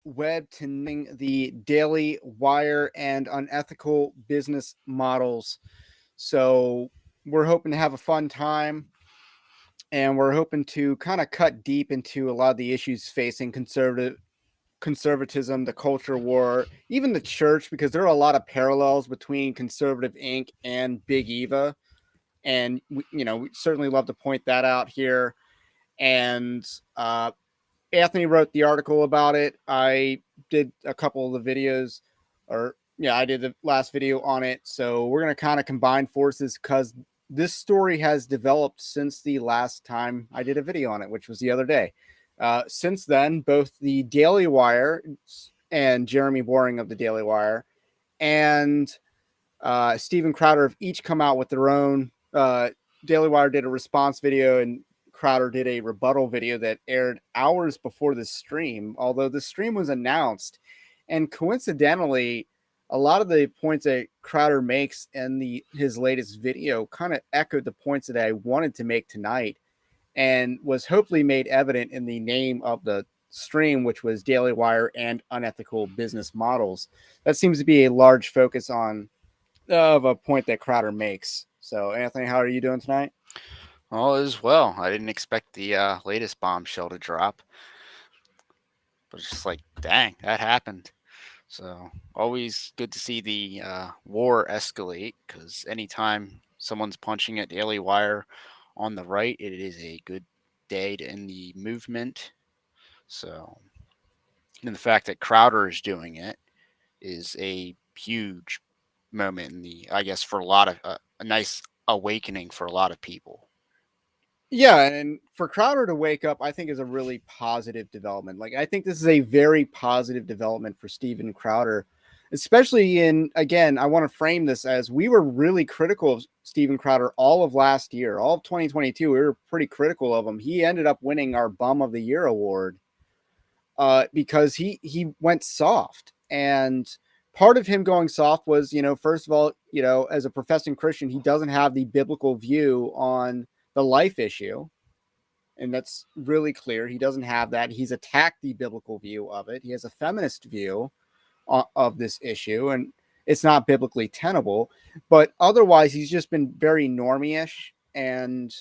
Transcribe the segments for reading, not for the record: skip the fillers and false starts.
web to knowing the Daily Wire and unethical business models. So we're hoping to have a fun time, and we're hoping to kind of cut deep into a lot of the issues facing conservatism, the culture war, even the church, because there are a lot of parallels between Conservative Inc. and Big Eva. And we certainly love to point that out here. And Anthony wrote the article about it. I did a couple of the videos, or yeah, I did the last video on it. So we're going to kind of combine forces because this story has developed since the last time I did a video on it, which was the other day. Since then, both the Daily Wire and Jeremy Boring of the Daily Wire and Steven Crowder have each come out with their own. Daily Wire did a response video, and Crowder did a rebuttal video that aired hours before the stream, although the stream was announced. And coincidentally, a lot of the points that Crowder makes in his latest video kind of echoed the points that I wanted to make tonight, and was hopefully made evident in the name of the stream, which was Daily Wire and Unethical Business Models. That seems to be a large focus of a point that Crowder makes. So, Anthony, how are you doing tonight? All is well. I didn't expect the latest bombshell to drop, but it's just like, dang, that happened. So, always good to see the war escalate because anytime someone's punching at Daily Wire on the right, it is a good day to end the movement. So, and the fact that Crowder is doing it is a huge moment in I guess, for a lot of a nice awakening for a lot of people. Yeah, and for Crowder to wake up, I think is a really positive development. Like, I think this is a very positive development for Steven Crowder, especially again, I want to frame this as we were really critical of Steven Crowder all of last year, all of 2022. We were pretty critical of him. He ended up winning our Bum of the Year award because he went soft. And part of him going soft was, first of all, as a professing Christian, he doesn't have the biblical view on the life issue. And that's really clear. He doesn't have that. He's attacked the biblical view of it. He has a feminist view of this issue, and it's not biblically tenable. But otherwise, he's just been very normie-ish, and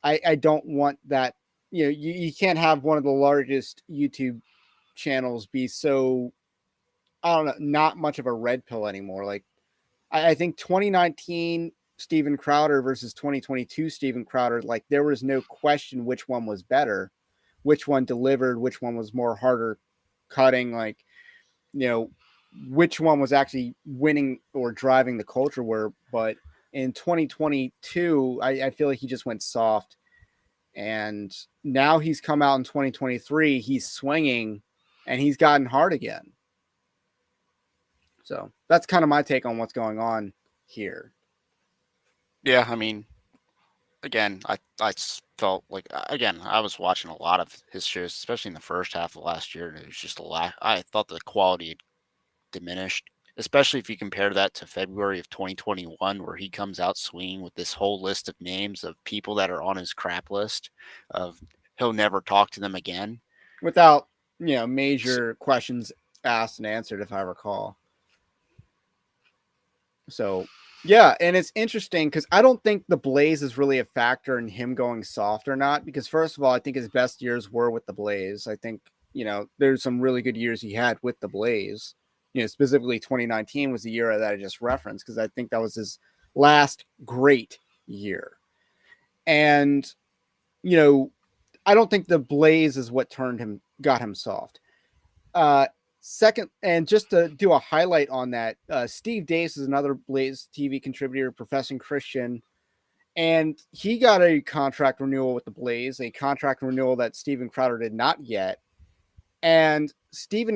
I don't want that. You can't have one of the largest YouTube channels be so, I don't know, not much of a red pill anymore. Like, I think 2019 Steven Crowder versus 2022 Steven Crowder, like, there was no question which one was better, which one delivered, which one was more harder cutting, like, you know, which one was actually winning or driving the culture war. But in 2022, I feel like he just went soft. And now he's come out in 2023, he's swinging and he's gotten hard again. So that's kind of my take on what's going on here. Yeah, I mean, again, I felt like again I was watching a lot of his shows, especially in the first half of last year, and it was just a lot. I thought the quality had diminished, especially if you compare that to February of 2021, where he comes out swinging with this whole list of names of people that are on his crap list of he'll never talk to them again. Without, major questions asked and answered, if I recall. So, yeah, and it's interesting because I don't think the Blaze is really a factor in him going soft or not. Because first of all, I think his best years were with the Blaze. I think there's some really good years he had with the Blaze. Specifically 2019 was the year that I just referenced because I think that was his last great year. And I don't think the Blaze is what got him soft. Second, and just to do a highlight on that, Steve Dace is another Blaze TV contributor, professing Christian, and he got a contract renewal with the Blaze, a contract renewal that Steven Crowder did not get. And Steve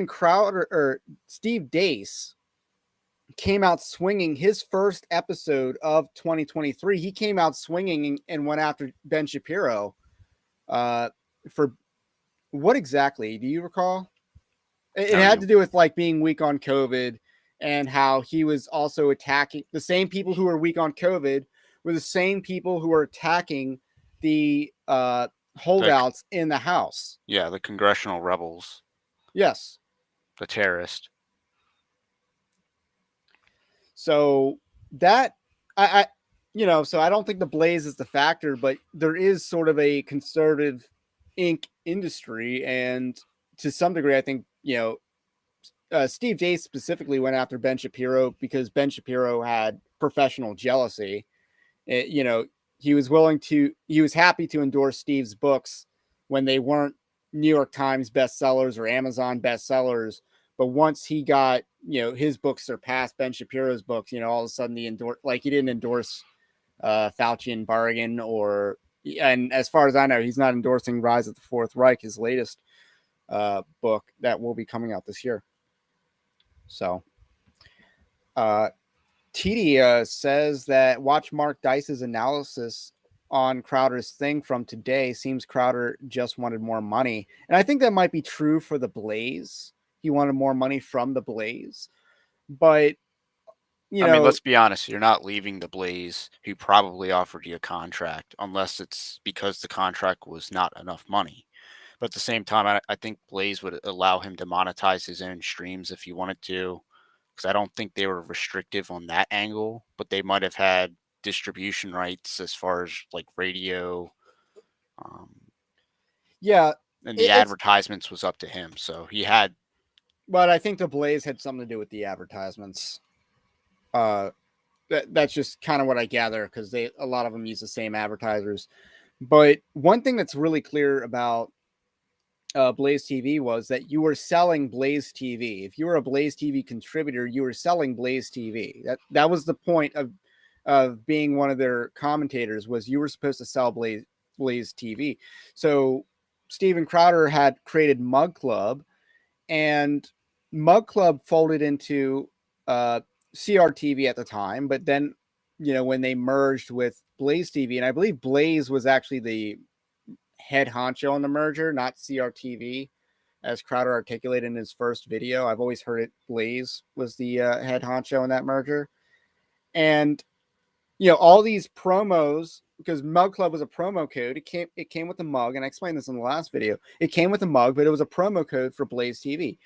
Dace came out swinging his first episode of 2023. He came out swinging and went after Ben Shapiro for what exactly? Do you recall? It I had to mean, do with like being weak on COVID and how he was also attacking the same people who were weak on COVID were the same people who were attacking the like holdouts in the House. yeah, the congressional rebels. Yes. the terrorist. So that I so I don't think the Blaze is the factor, but there is sort of a conservative ink industry, and to some degree, I think Steve Day specifically went after Ben Shapiro because Ben Shapiro had professional jealousy. It, he was happy to endorse Steve's books when they weren't New York Times bestsellers or Amazon bestsellers. But once he got, his books surpassed Ben Shapiro's books, all of a sudden he didn't endorse Fauci and Bargain and as far as I know, he's not endorsing Rise of the Fourth Reich, his latest book that will be coming out this year. So, TD says that watch Mark Dice's analysis on Crowder's thing from today. Seems Crowder just wanted more money. And I think that might be true for the Blaze. He wanted more money from the Blaze. But, I mean, let's be honest. You're not leaving the Blaze, who probably offered you a contract, unless it's because the contract was not enough money. But at the same time, I think Blaze would allow him to monetize his own streams if he wanted to, because I don't think they were restrictive on that angle, but they might have had distribution rights as far as like radio. Yeah. And the advertisements was up to him. So he had. But I think the Blaze had something to do with the advertisements. That's just kind of what I gather, because a lot of them use the same advertisers. But one thing that's really clear about Blaze TV was that you were selling Blaze TV. If you were a Blaze TV contributor, you were selling Blaze TV. That was the point of being one of their commentators, was you were supposed to sell Blaze TV. So Steven Crowder had created Mug Club, and Mug Club folded into CRTV at the time, but then when they merged with Blaze TV, and I believe Blaze was actually the head honcho on the merger, not CRTV, as Crowder articulated in his first video. I've always heard it Blaze was the head honcho in that merger. And all these promos, because Mug Club was a promo code. It came with a mug, and I explained this in the last video. It came with a mug, but it was a promo code for Blaze TV.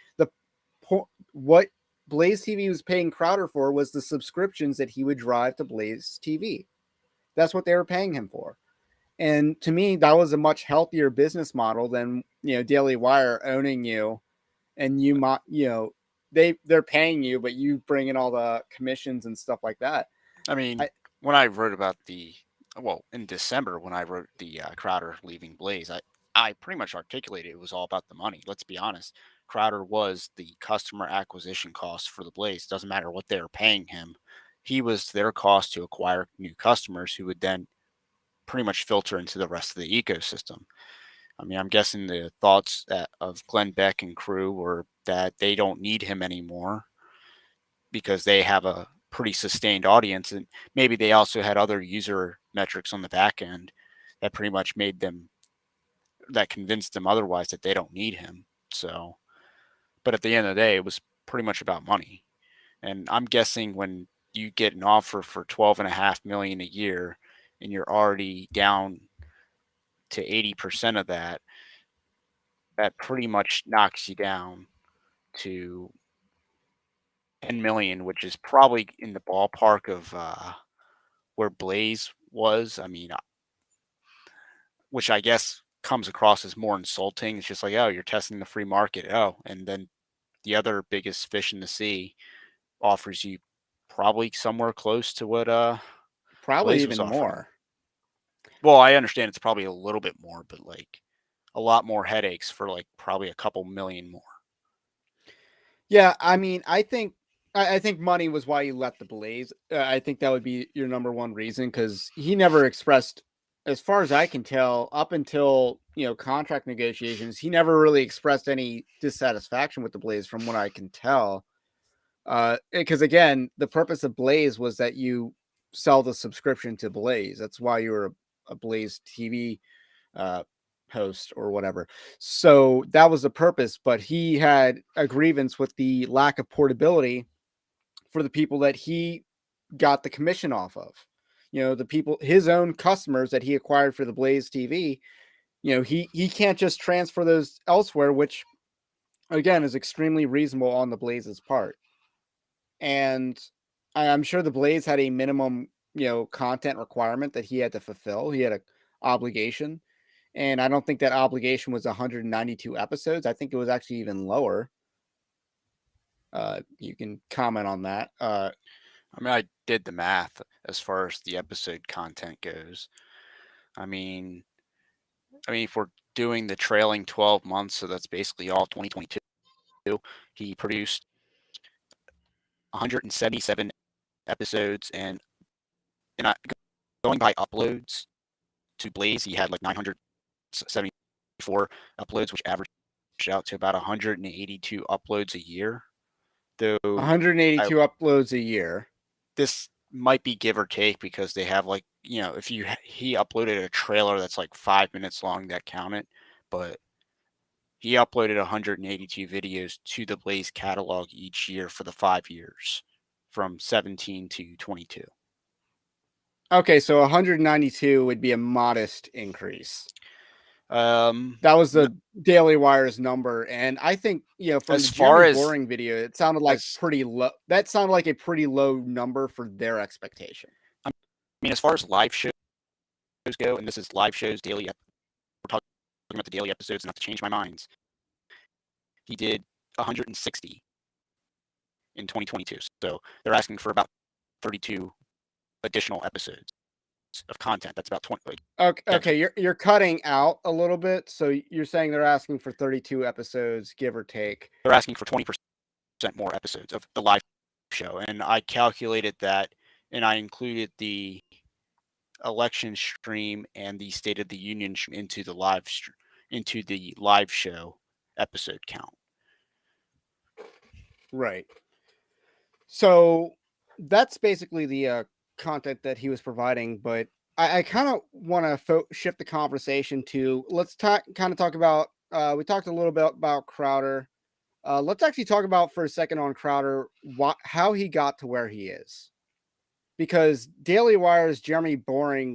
What Blaze TV was paying Crowder for was the subscriptions that he would drive to Blaze TV. That's what they were paying him for. And to me, that was a much healthier business model than, Daily Wire owning you, and they're paying you, but you bring in all the commissions and stuff like that. I mean, when I wrote about in December, when I wrote the Crowder leaving Blaze, I pretty much articulated it was all about the money. Let's be honest. Crowder was the customer acquisition cost for the Blaze. Doesn't matter what they were paying him. He was their cost to acquire new customers who would then pretty much filter into the rest of the ecosystem. I mean, I'm guessing the thoughts of Glenn Beck and crew were that they don't need him anymore because they have a pretty sustained audience, and maybe they also had other user metrics on the back end that pretty much convinced them otherwise that they don't need him. So, but at the end of the day, it was pretty much about money. And I'm guessing when you get an offer for $12.5 million a year and you're already down to 80% of that, that pretty much knocks you down to 10 million, which is probably in the ballpark of where Blaze was. I mean, which I guess comes across as more insulting. It's just like, oh, you're testing the free market. Oh, and then the other biggest fish in the sea offers you probably somewhere close to what probably Blaze even was offering. more. Well, I understand it's probably a little bit more, but like a lot more headaches for like probably a couple million more. Yeah, I mean, I think money was why you left the Blaze. I think that would be your number one reason, because he never expressed, as far as I can tell, up until contract negotiations, he never really expressed any dissatisfaction with the Blaze, from what I can tell. Because again, the purpose of Blaze was that you sell the subscription to Blaze. That's why you were a Blaze TV host or whatever. So that was the purpose, but he had a grievance with the lack of portability for the people that he got the commission off of. The people, his own customers that he acquired for the Blaze TV, he can't just transfer those elsewhere, which again, is extremely reasonable on the Blaze's part. And I'm sure the Blaze had a minimum, content requirement that he had to fulfill. He had a obligation, and I don't think that obligation was 192 episodes. I think it was actually even lower. You can comment on that. I mean, I did the math as far as the episode content goes. I mean, if we're doing the trailing 12 months, so that's basically all 2022. He produced 177 episodes, and going by uploads to Blaze, he had like 974 uploads, which averaged out to about 182 uploads a year. Though 182 uploads a year. This might be give or take because they have like, if he uploaded a trailer that's like 5 minutes long, that counted, but he uploaded 182 videos to the Blaze catalog each year for the 5 years from 17 to 22. Okay, so 192 would be a modest increase. That was the Daily Wire's number, and I think from the Jeremy Boring video, it sounded like pretty low. That sounded like a pretty low number for their expectation. I mean, as far as live shows go, and this is live shows daily. We're talking about the daily episodes, not to change my minds. He did 160 in 2022, so they're asking for about 32 additional episodes of content. That's about 20. Okay, you're cutting out a little bit. So you're saying they're asking for 32 episodes, give or take. They're asking for 20% more episodes of the live show, and I calculated that, and I included the election stream and the State of the Union into the live show episode count. Right. So that's basically the content that he was providing, but I kind of want to shift the conversation to let's kind of talk about. We talked a little bit about Crowder. Let's actually talk about for a second on Crowder how he got to where he is, because Daily Wire's Jeremy Boring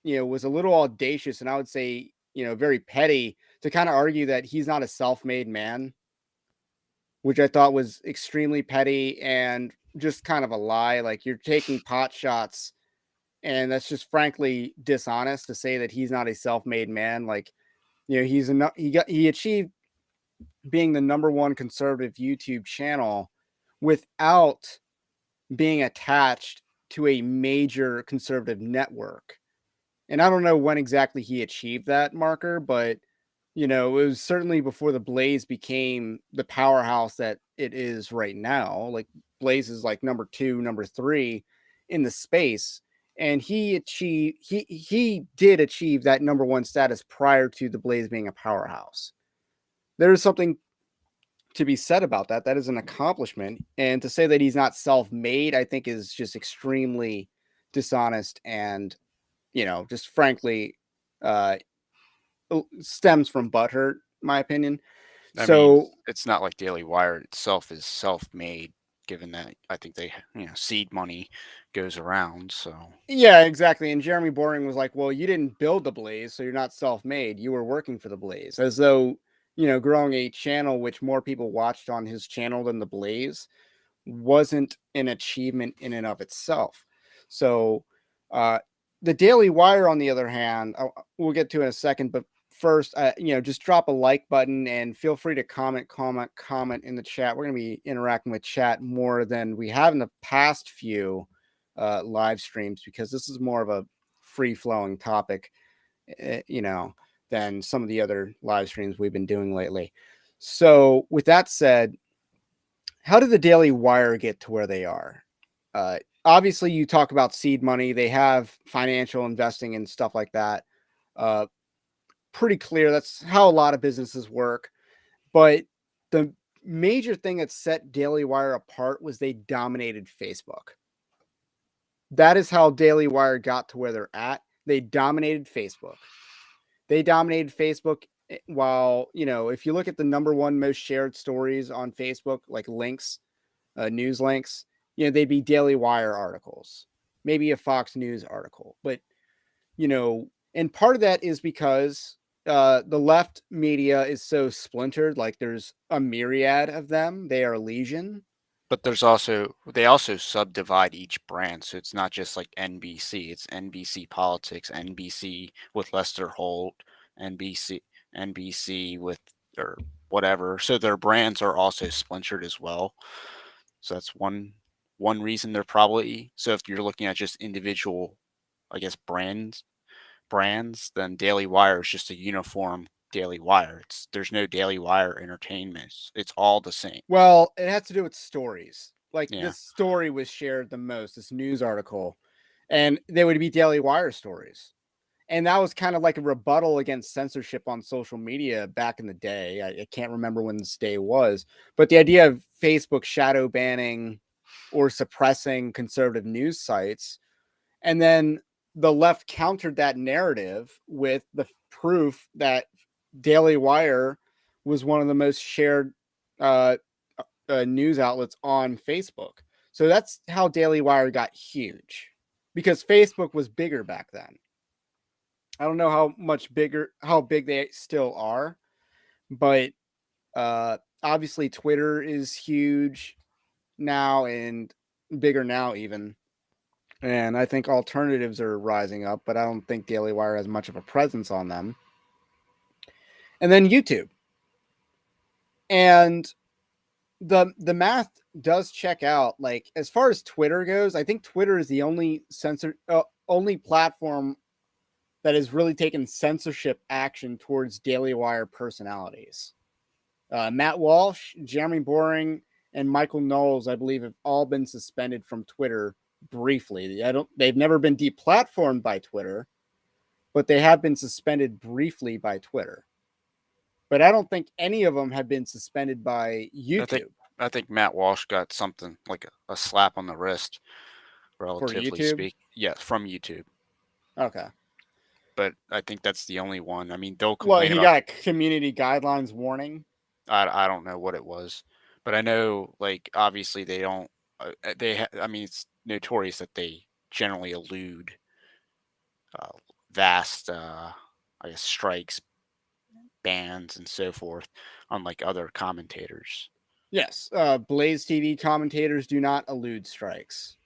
was a little audacious, and I would say very petty to kind of argue that he's not a self-made man, which I thought was extremely petty and just kind of a lie. Like, you're taking pot shots, and that's just frankly dishonest to say that he's not a self-made man. Like, he achieved being the number one conservative YouTube channel without being attached to a major conservative network. And I don't know when exactly he achieved that marker, but it was certainly before the Blaze became the powerhouse that it is right now. Like, Blaze is like number 2, number 3 in the space. And he did achieve that number 1 status prior to the Blaze being a powerhouse. There is something to be said about that. That is an accomplishment. And to say that he's not self-made, I think is just extremely dishonest and, just frankly, stems from butthurt, in my opinion. I mean, it's not like Daily Wire itself is self-made, given that I think they, seed money goes around. So yeah, exactly. And Jeremy Boring was like, "Well, you didn't build the Blaze, so you're not self-made. You were working for the Blaze," as though growing a channel which more people watched on his channel than the Blaze wasn't an achievement in and of itself. So, the Daily Wire, on the other hand, we'll get to in a second, but first, just drop a like button and feel free to comment in the chat. We're going to be interacting with chat more than we have in the past few live streams, because this is more of a free-flowing topic, than some of the other live streams we've been doing lately. So with that said, how did the Daily Wire get to where they are? Obviously, you talk about seed money. They have financial investing and stuff like that. Pretty clear. That's how a lot of businesses work. But the major thing that set Daily Wire apart was they dominated Facebook. That is how Daily Wire got to where they're at. They dominated Facebook. While, if you look at the number 1 most shared stories on Facebook, like links, news links, they'd be Daily Wire articles, maybe a Fox News article. But, and part of that is because the left media is so splintered. Like there's a myriad of them. They are legion. But there's also they also subdivide each brand, so it's not just like NBC. It's NBC Politics, NBC with Lester Holt, NBC with or whatever. So their brands are also splintered as well. So that's one reason they're probably so if you're looking at just individual, I guess brands, then Daily Wire is just a uniform Daily Wire. There's no Daily Wire Entertainment. It's all the same. Well, it has to do with stories. Like Yeah. this story was shared the most, this news article, and they would be Daily Wire stories. And that was kind of like a rebuttal against censorship on social media back in the day. I can't remember when this day was, but the idea of Facebook shadow banning or suppressing conservative news sites, and then the left countered that narrative with the proof that Daily Wire was one of the most shared uh, news outlets on Facebook. So that's how Daily Wire got huge, because Facebook was bigger back then. I don't know how big they still are, but obviously Twitter is huge now and bigger now even. And I think alternatives are rising up, but I don't think Daily Wire has much of a presence on them. And then YouTube. And the math does check out. Like as far as Twitter goes, I think Twitter is the only platform that has really taken censorship action towards Daily Wire personalities. Matt Walsh, Jeremy Boring, and Michael Knowles, I believe, have all been suspended from Twitter briefly. They've never been deplatformed by Twitter, but they have been suspended briefly by Twitter. But I don't think any of them have been suspended by I think YouTube. I think Matt Walsh got something like a slap on the wrist, For relatively YouTube? speak. Yeah, from YouTube. Okay. But I think that's the only one. I mean, they'll Well, complain he about. got a community guidelines warning. I don't know what it was, but I know like obviously they don't. I mean, it's notorious that they generally elude uh, vast, I guess, strikes, bans, and so forth, unlike other commentators. Yes, Blaze TV commentators do not elude strikes.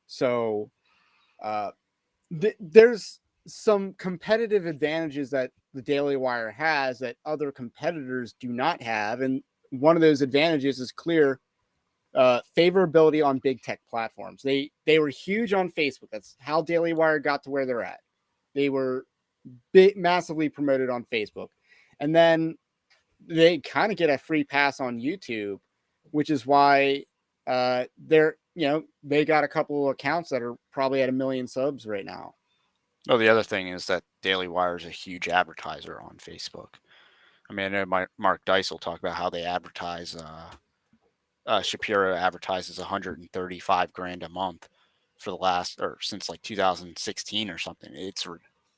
So uh, there's some competitive advantages that the Daily Wire has that other competitors do not have, and one of those advantages is clear favorability on big tech platforms. They were huge on Facebook. That's how Daily Wire got to where they're at. They were massively promoted on Facebook, and then they kind of get a free pass on YouTube, which is why they got a couple of accounts that are probably at 1 million subs right now. Well, the other thing is that Daily Wire is a huge advertiser on Facebook. I mean, I know Mark Dice will talk about how they advertise. Shapiro advertises 135 grand a month for the last or since like 2016 or something. It's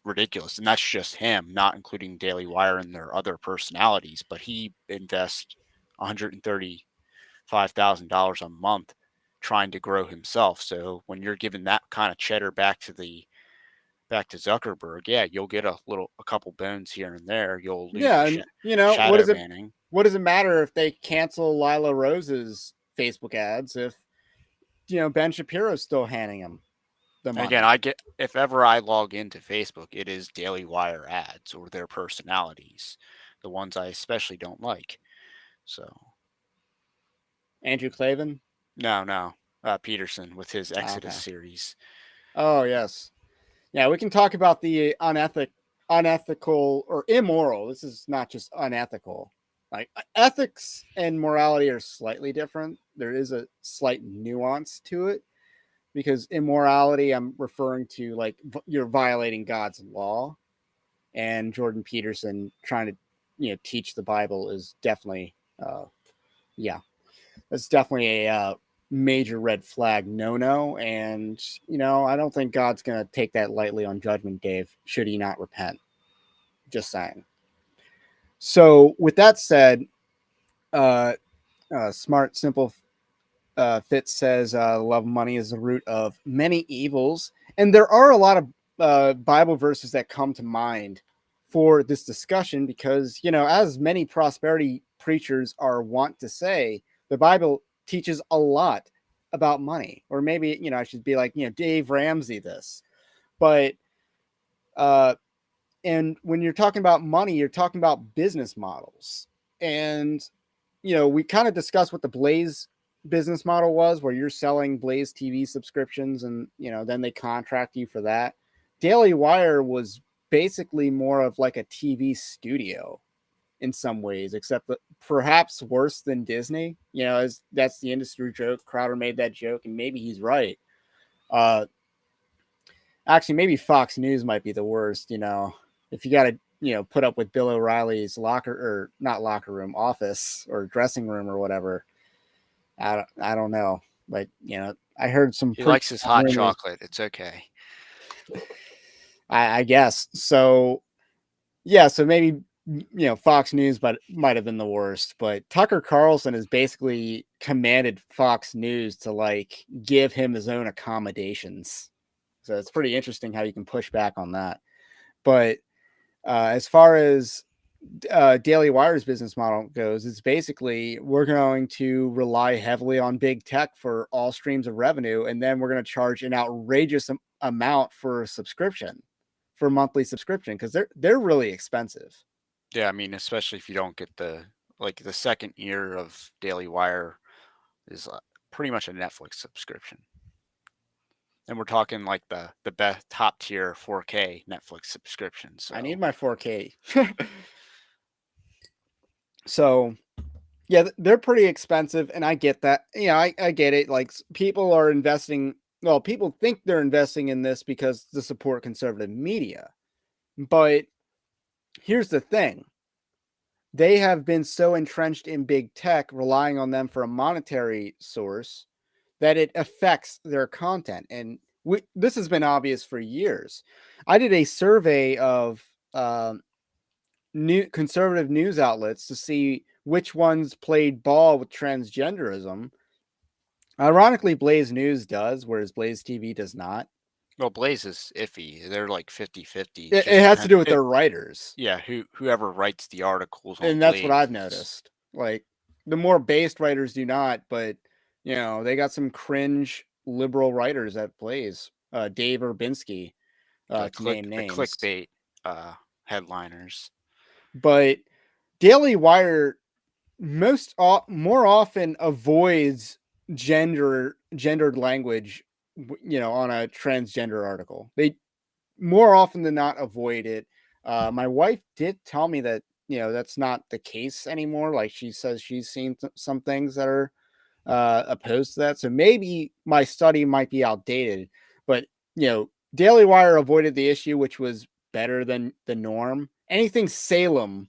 ridiculous, and that's just him, not including Daily Wire and their other personalities. But he invests $135,000 a month trying to grow himself. So when you're giving that kind of cheddar back to Zuckerberg, yeah, you'll get a couple bones here and there. You'll lose Yeah, the and shadow banning. what does it matter if they cancel Lila Rose's Facebook ads if Ben Shapiro's still handing him the And again, money? I get if ever I log into Facebook, it is Daily Wire ads or their personalities, the ones I especially don't like. So Andrew Clavin. no, Peterson with his Oh, Exodus okay. series. Oh yes. Yeah, we can talk about the unethical or immoral. This is not just unethical. Like ethics and morality are slightly different. There is a slight nuance to it because immorality, I'm referring to like you're violating God's law, and Jordan Peterson trying to teach the Bible is definitely yeah, that's definitely a major red flag no, and I don't think God's gonna take that lightly on Judgment Day should he not repent. Just saying. So with that said, uh, smart simple Fitz says love money is the root of many evils, and there are a lot of Bible verses that come to mind for this discussion because, as many prosperity preachers are wont to say, the Bible teaches a lot about money. Or maybe, I should be like, Dave Ramsey this. But, and when you're talking about money, you're talking about business models. And, we kind of discussed what the Blaze business model was, where you're selling Blaze TV subscriptions and, then they contract you for that. Daily Wire was basically more of like a TV studio in some ways, except that perhaps worse than Disney. As that's the industry joke. Crowder made that joke, and maybe he's right. Uh, Actually, maybe Fox News might be the worst. If you got to, put up with Bill O'Reilly's not locker room, office or dressing room or whatever. I don't know, but I heard some He pretty likes his hot rumors. chocolate. It's okay. I guess so. Yeah, so maybe Fox News, but might have been the worst. But Tucker Carlson has basically commanded Fox News to like give him his own accommodations. So it's pretty interesting how you can push back on that. But as far as Daily Wire's business model goes, it's basically we're going to rely heavily on big tech for all streams of revenue, and then we're going to charge an outrageous amount for subscription, for monthly subscription, because they're really expensive. Yeah, I mean, especially if you don't get the second year of Daily Wire is pretty much a Netflix subscription, and we're talking like the best top tier 4K Netflix subscription. So I need my 4K. So yeah, they're pretty expensive, and I get that. I get it. Like people are investing. Well, people think they're investing in this because to support conservative media, but here's the thing: they have been so entrenched in big tech, relying on them for a monetary source, that it affects their content. And this has been obvious for years. I did a survey of new conservative news outlets to see which ones played ball with transgenderism. Ironically, Blaze News does, whereas Blaze TV does not. well, Blaze is iffy. They're like 50-50. It Just has to depend. do with their writers. Yeah, whoever writes the articles on And that's what Blaze I've is. noticed. Like the more based writers do not, but they got some cringe liberal writers at Blaze. Dave Urbinski, to name The names. clickbait headliners. But Daily Wire more often avoids gendered language, on a transgender article. They more often than not avoid it. My wife did tell me that that's not the case anymore. Like she says she's seen some things that are opposed to that. So maybe my study might be outdated, but Daily Wire avoided the issue, which was better than the norm. Anything Salem,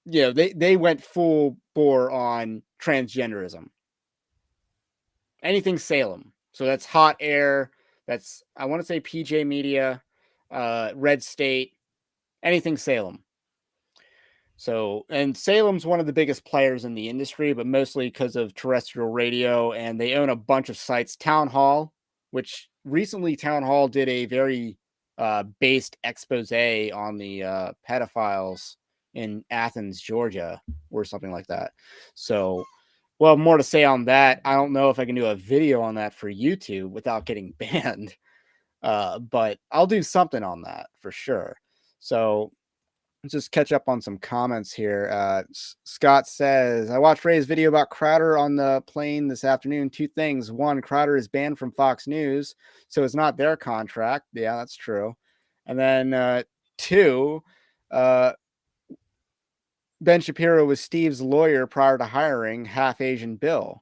they went full bore on transgenderism. Anything Salem. So that's Hot Air. That's, I want to say, PJ Media, Red State, anything Salem. So, and Salem's one of the biggest players in the industry, but mostly because of terrestrial radio, and they own a bunch of sites. Town Hall, which recently Town Hall did a very based expose on the pedophiles in Athens, Georgia, or something like that. So, well, more to say on that. I don't know if I can do a video on that for YouTube without getting banned, but I'll do something on that for sure. So, let's just catch up on some comments here. Scott says, I watched Ray's video about Crowder on the plane this afternoon. Two things. One, Crowder is banned from Fox News, so it's not their contract. Yeah, that's true. And then two, Ben Shapiro was Steve's lawyer prior to hiring half Asian Bill.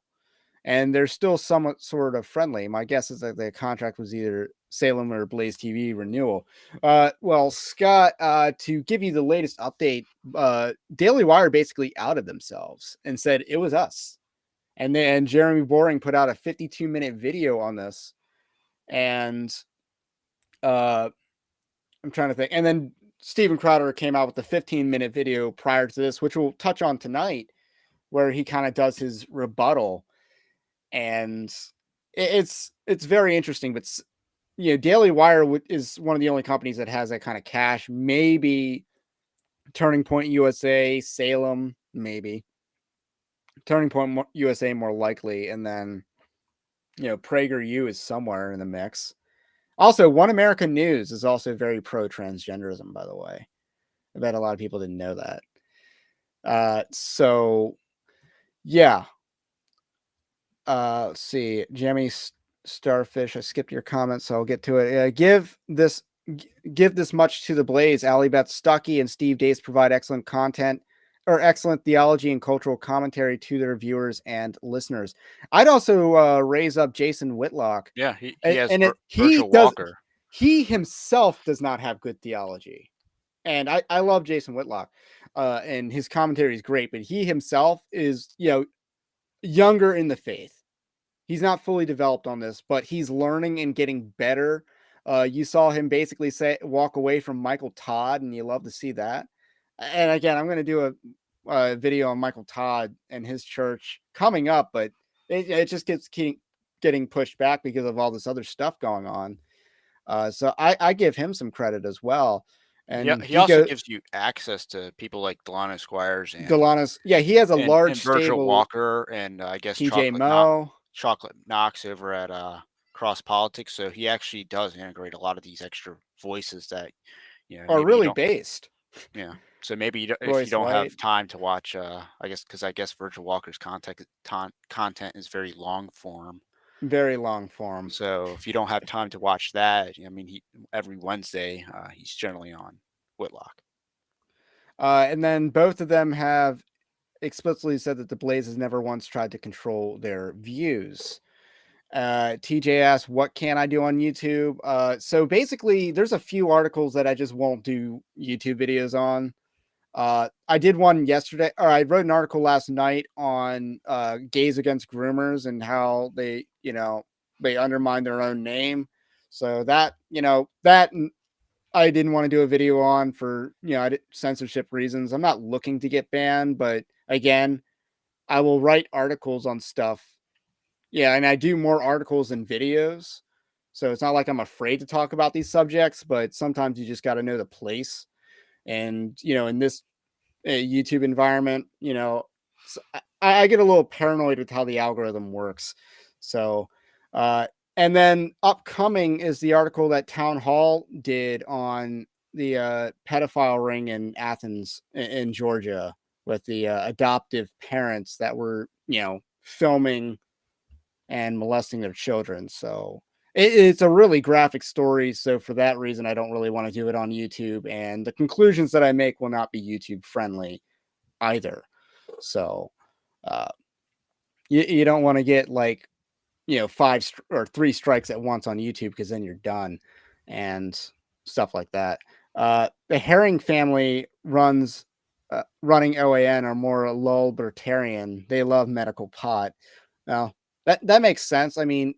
And they're still somewhat sort of friendly. My guess is that the contract was either Salem or Blaze TV renewal. Well, Scott, to give you the latest update, Daily Wire basically outed themselves and said it was us. And then Jeremy Boring put out a 52-minute video on this. And I'm trying to think. And then Steven Crowder came out with a 15-minute video prior to this, which we'll touch on tonight, where he kind of does his rebuttal. And it's very interesting, but Daily Wire is one of the only companies that has that kind of cash. Maybe Turning Point USA, Salem, maybe Turning Point USA more likely, and then PragerU is somewhere in the mix. Also, One American News is also very pro transgenderism, by the way. I bet a lot of people didn't know that. So yeah. Let's see, Jamie Starfish. I skipped your comments, so I'll get to it. Give this much to the Blaze. Ali Beth Stuckey and Steve Dace provide excellent content or excellent theology and cultural commentary to their viewers and listeners. I'd also raise up Jason Whitlock, Yeah, he has and Virgil Walker. He himself does not have good theology, and I love Jason Whitlock, and his commentary is great, but he himself is younger in the faith. He's not fully developed on this, but he's learning and getting better. You saw him basically walk away from Michael Todd, and you love to see that. And again, I'm going to do a video on Michael Todd and his church coming up, but it just getting pushed back because of all this other stuff going on. So I give him some credit as well. And He also gives you access to people like Delano Squires Delano's, yeah, he has a large and Virgil stable. Walker and I guess TJ Moe Chocolate Knox over at Cross Politics. So he actually does integrate a lot of these extra voices that are maybe you really don't. based. Yeah. So maybe if you Royce don't White. have time to watch, I guess because I guess Virgil Walker's content is very long form. Very long form. So if you don't have time to watch that, I mean, every Wednesday he's generally on Whitlock. And then both of them have explicitly said that the Blaze has never once tried to control their views. TJ asked, "What can I do on YouTube?" So basically, there's a few articles that I just won't do YouTube videos on. I did one yesterday, or I wrote an article last night on gays against groomers and how they undermine their own name. So that I didn't want to do a video on for censorship reasons. I'm not looking to get banned, but again, I will write articles on stuff. Yeah, and I do more articles than videos. So it's not like I'm afraid to talk about these subjects, but sometimes you just got to know the place. And in this YouTube environment, so I get a little paranoid with how the algorithm works. So, and then upcoming is the article that Town Hall did on the pedophile ring in Athens, in Georgia, with the adoptive parents that were, filming and molesting their children. So it's a really graphic story. So for that reason, I don't really want to do it on YouTube. And the conclusions that I make will not be YouTube friendly either. So uh, you don't want to get like, five or three strikes at once on YouTube, because then you're done and stuff like that. The Herring family running OAN are more libertarian. They love medical pot. Now that makes sense. I mean,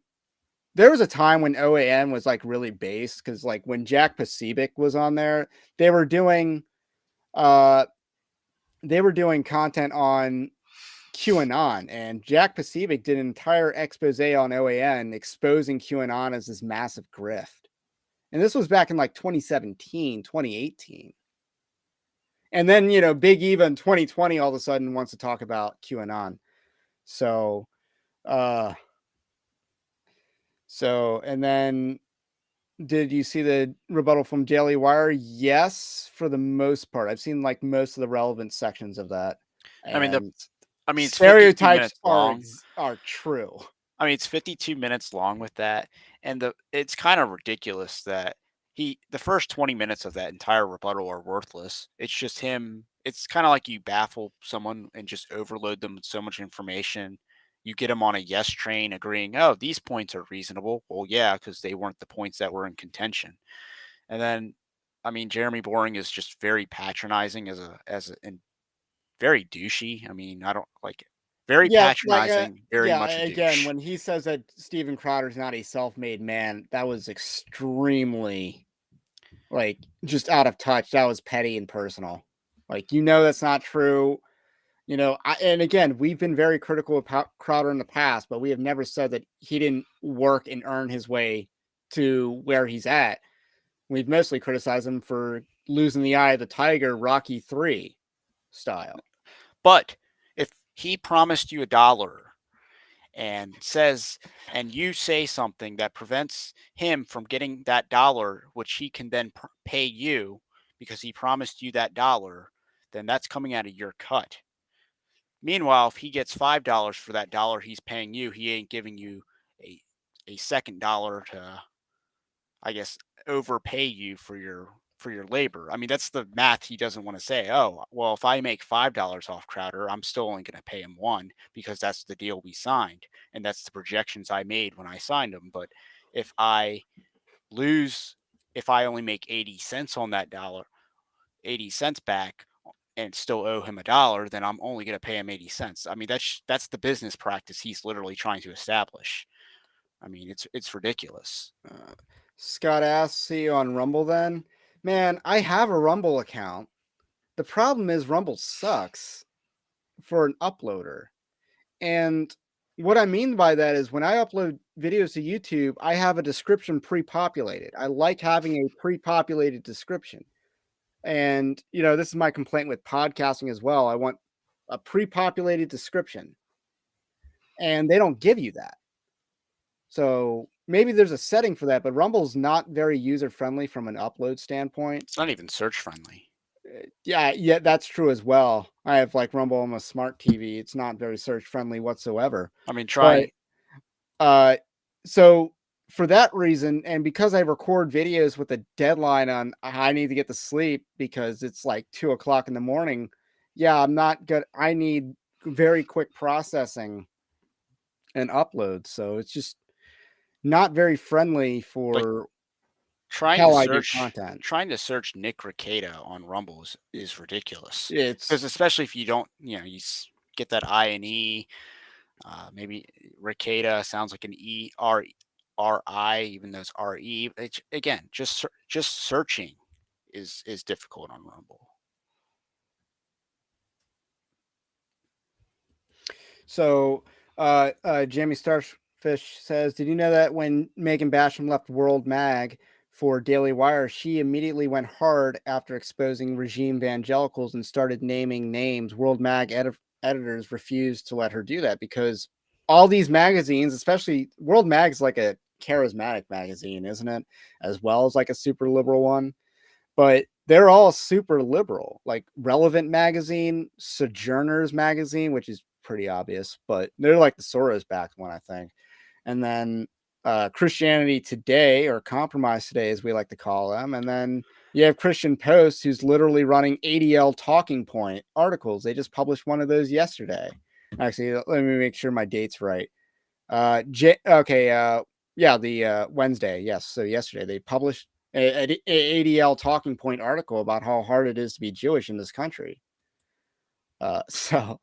there was a time when OAN was like really based, because like when Jack Pacific was on there, they were doing uh content on QAnon, and Jack Pacific did an entire expose on OAN exposing QAnon as this massive grift. And this was back in like 2017, 2018. And then, Big Eva in 2020 all of a sudden wants to talk about QAnon. So, and then did you see the rebuttal from Daily Wire? Yes, for the most part. I've seen like most of the relevant sections of that. I mean, And it's 52 stereotypes minutes long. are true. I mean, it's 52 minutes long with that, and it's kind of ridiculous that the first 20 minutes of that entire rebuttal are worthless. It's just him. It's kind of like you baffle someone and just overload them with so much information. You get them on a yes train, agreeing, "Oh, these points are reasonable." Well, yeah, because they weren't the points that were in contention. And then, I mean, Jeremy Boring is just very patronizing and very douchey. I mean, I don't like it. Very Yeah, like patronizing, very much a again, douche. when he says that Steven Crowder's not a self-made man, that was extremely like just out of touch. That was petty and personal. Like, that's not true. And again, we've been very critical of Crowder in the past, but we have never said that he didn't work and earn his way to where he's at. We've mostly criticized him for losing the eye of the tiger, Rocky 3 style. But if he promised you $1 and says, and you say something that prevents him from getting that dollar, which he can then pay you because he promised you that dollar, then that's coming out of your cut. Meanwhile, if he gets $5 for that dollar he's paying you, he ain't giving you a second dollar to, I guess, overpay you for your labor. I mean, that's the math he doesn't want to say. Oh, well, if I make $5 off Crowder, I'm still only going to pay him one because that's the deal we signed and that's the projections I made when I signed him. But if I lose, if I only make 80 cents on that dollar, 80 cents back and still owe him $1, then I'm only going to pay him 80 cents. I mean, that's the business practice he's literally trying to establish. I mean, it's ridiculous. Scott asks, see you on Rumble then? Man, I have a Rumble account. The problem is Rumble sucks for an uploader. And what I mean by that is when I upload videos to YouTube, I have a description pre-populated. I like having a pre-populated description. And, this is my complaint with podcasting as well. I want a pre-populated description. And they don't give you that. So maybe there's a setting for that, but Rumble's not very user-friendly from an upload standpoint. It's not even search friendly. Yeah, that's true as well. I have like Rumble on a smart TV. It's not very search friendly whatsoever. I mean, try. But so for that reason, and because I record videos with a deadline on I need to get to sleep because it's like 2:00 in the morning. Yeah, I'm not good. I need very quick processing and upload. So it's just not very friendly for trying how to I do search content. trying to search Nick Rekieta on Rumble is ridiculous. It's Because especially if you don't, get that I and E, maybe Rekieta sounds like an E-R-I, even though it's R-E. Again, just searching is difficult on Rumble. So, Jamie Starfish says, did you know that when Megan Basham left World Mag for Daily Wire, she immediately went hard after exposing regime evangelicals and started naming names? World Mag editors refused to let her do that because all these magazines, especially World Mag, is like a charismatic magazine, isn't it? As well as like a super liberal one. But they're all super liberal, like Relevant Magazine, Sojourners Magazine, which is pretty obvious, but they're like the Soros-backed one, I think. And then Christianity Today, or Compromise Today, as we like to call them. And then you have Christian Post, who's literally running ADL talking point articles. They just published one of those yesterday. Actually, let me make sure my date's right. The Wednesday. Yes. So yesterday they published a ADL talking point article about how hard it is to be Jewish in this country. And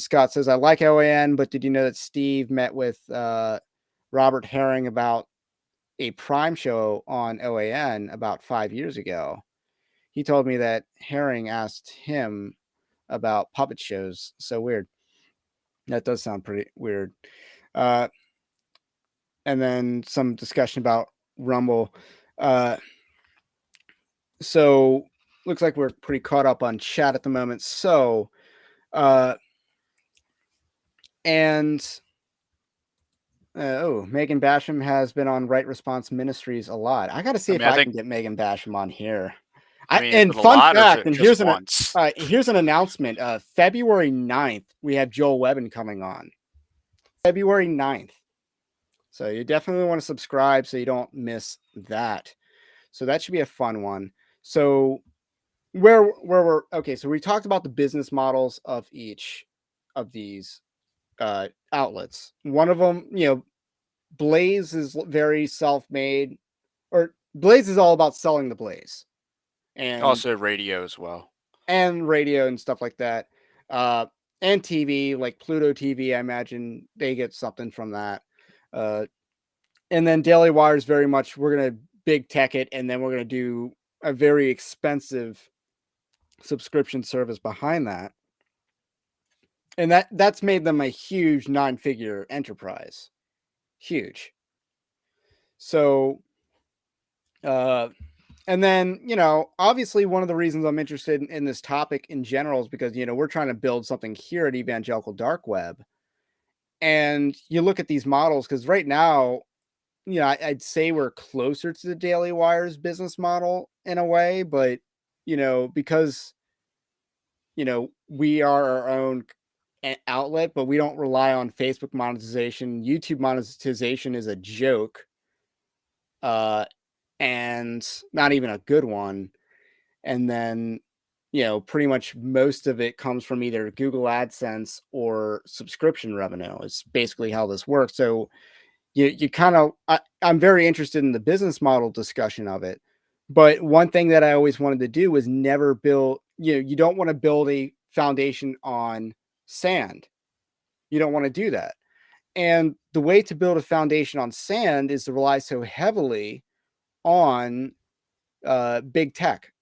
Scott says, I like OAN, but did you know that Steve met with Robert Herring about a Prime show on OAN about 5 years ago? He told me that Herring asked him about puppet shows. So weird. That does sound pretty weird. And then some discussion about Rumble. So looks like we're pretty caught up on chat at the moment. So, Megan Basham has been on Right Response Ministries a lot. I got to see if I can get Megan Basham on here. And fun fact, and here's an announcement. February 9th, we have Joel Webbin coming on. February 9th. So you definitely want to subscribe so you don't miss that. So that should be a fun one. So where we're okay, so we talked about the business models of each of these outlets. One of them, Blaze is very self-made, or Blaze is all about selling the Blaze, and also radio as well, and radio and stuff like that, and TV, like Pluto TV. I imagine they get something from that. And then Daily Wire is very much, we're gonna big tech it, and then we're gonna do a very expensive subscription service behind that. And that's made them a huge 9-figure enterprise. Huge. So, uh, and then, obviously one of the reasons I'm interested in this topic in general is because, we're trying to build something here at Evangelical Dark Web. And you look at these models because right now, I'd say we're closer to the Daily Wire's business model in a way, but, because, we are our own outlet, but we don't rely on Facebook monetization. YouTube monetization is a joke, uh, and not even a good one. And then, pretty much most of it comes from either Google AdSense or subscription revenue. It's basically how this works. So you kind of, I'm very interested in the business model discussion of it. But one thing that I always wanted to do was never build, you don't want to build a foundation on sand. You don't want to do that. And the way to build a foundation on sand is to rely so heavily on big tech.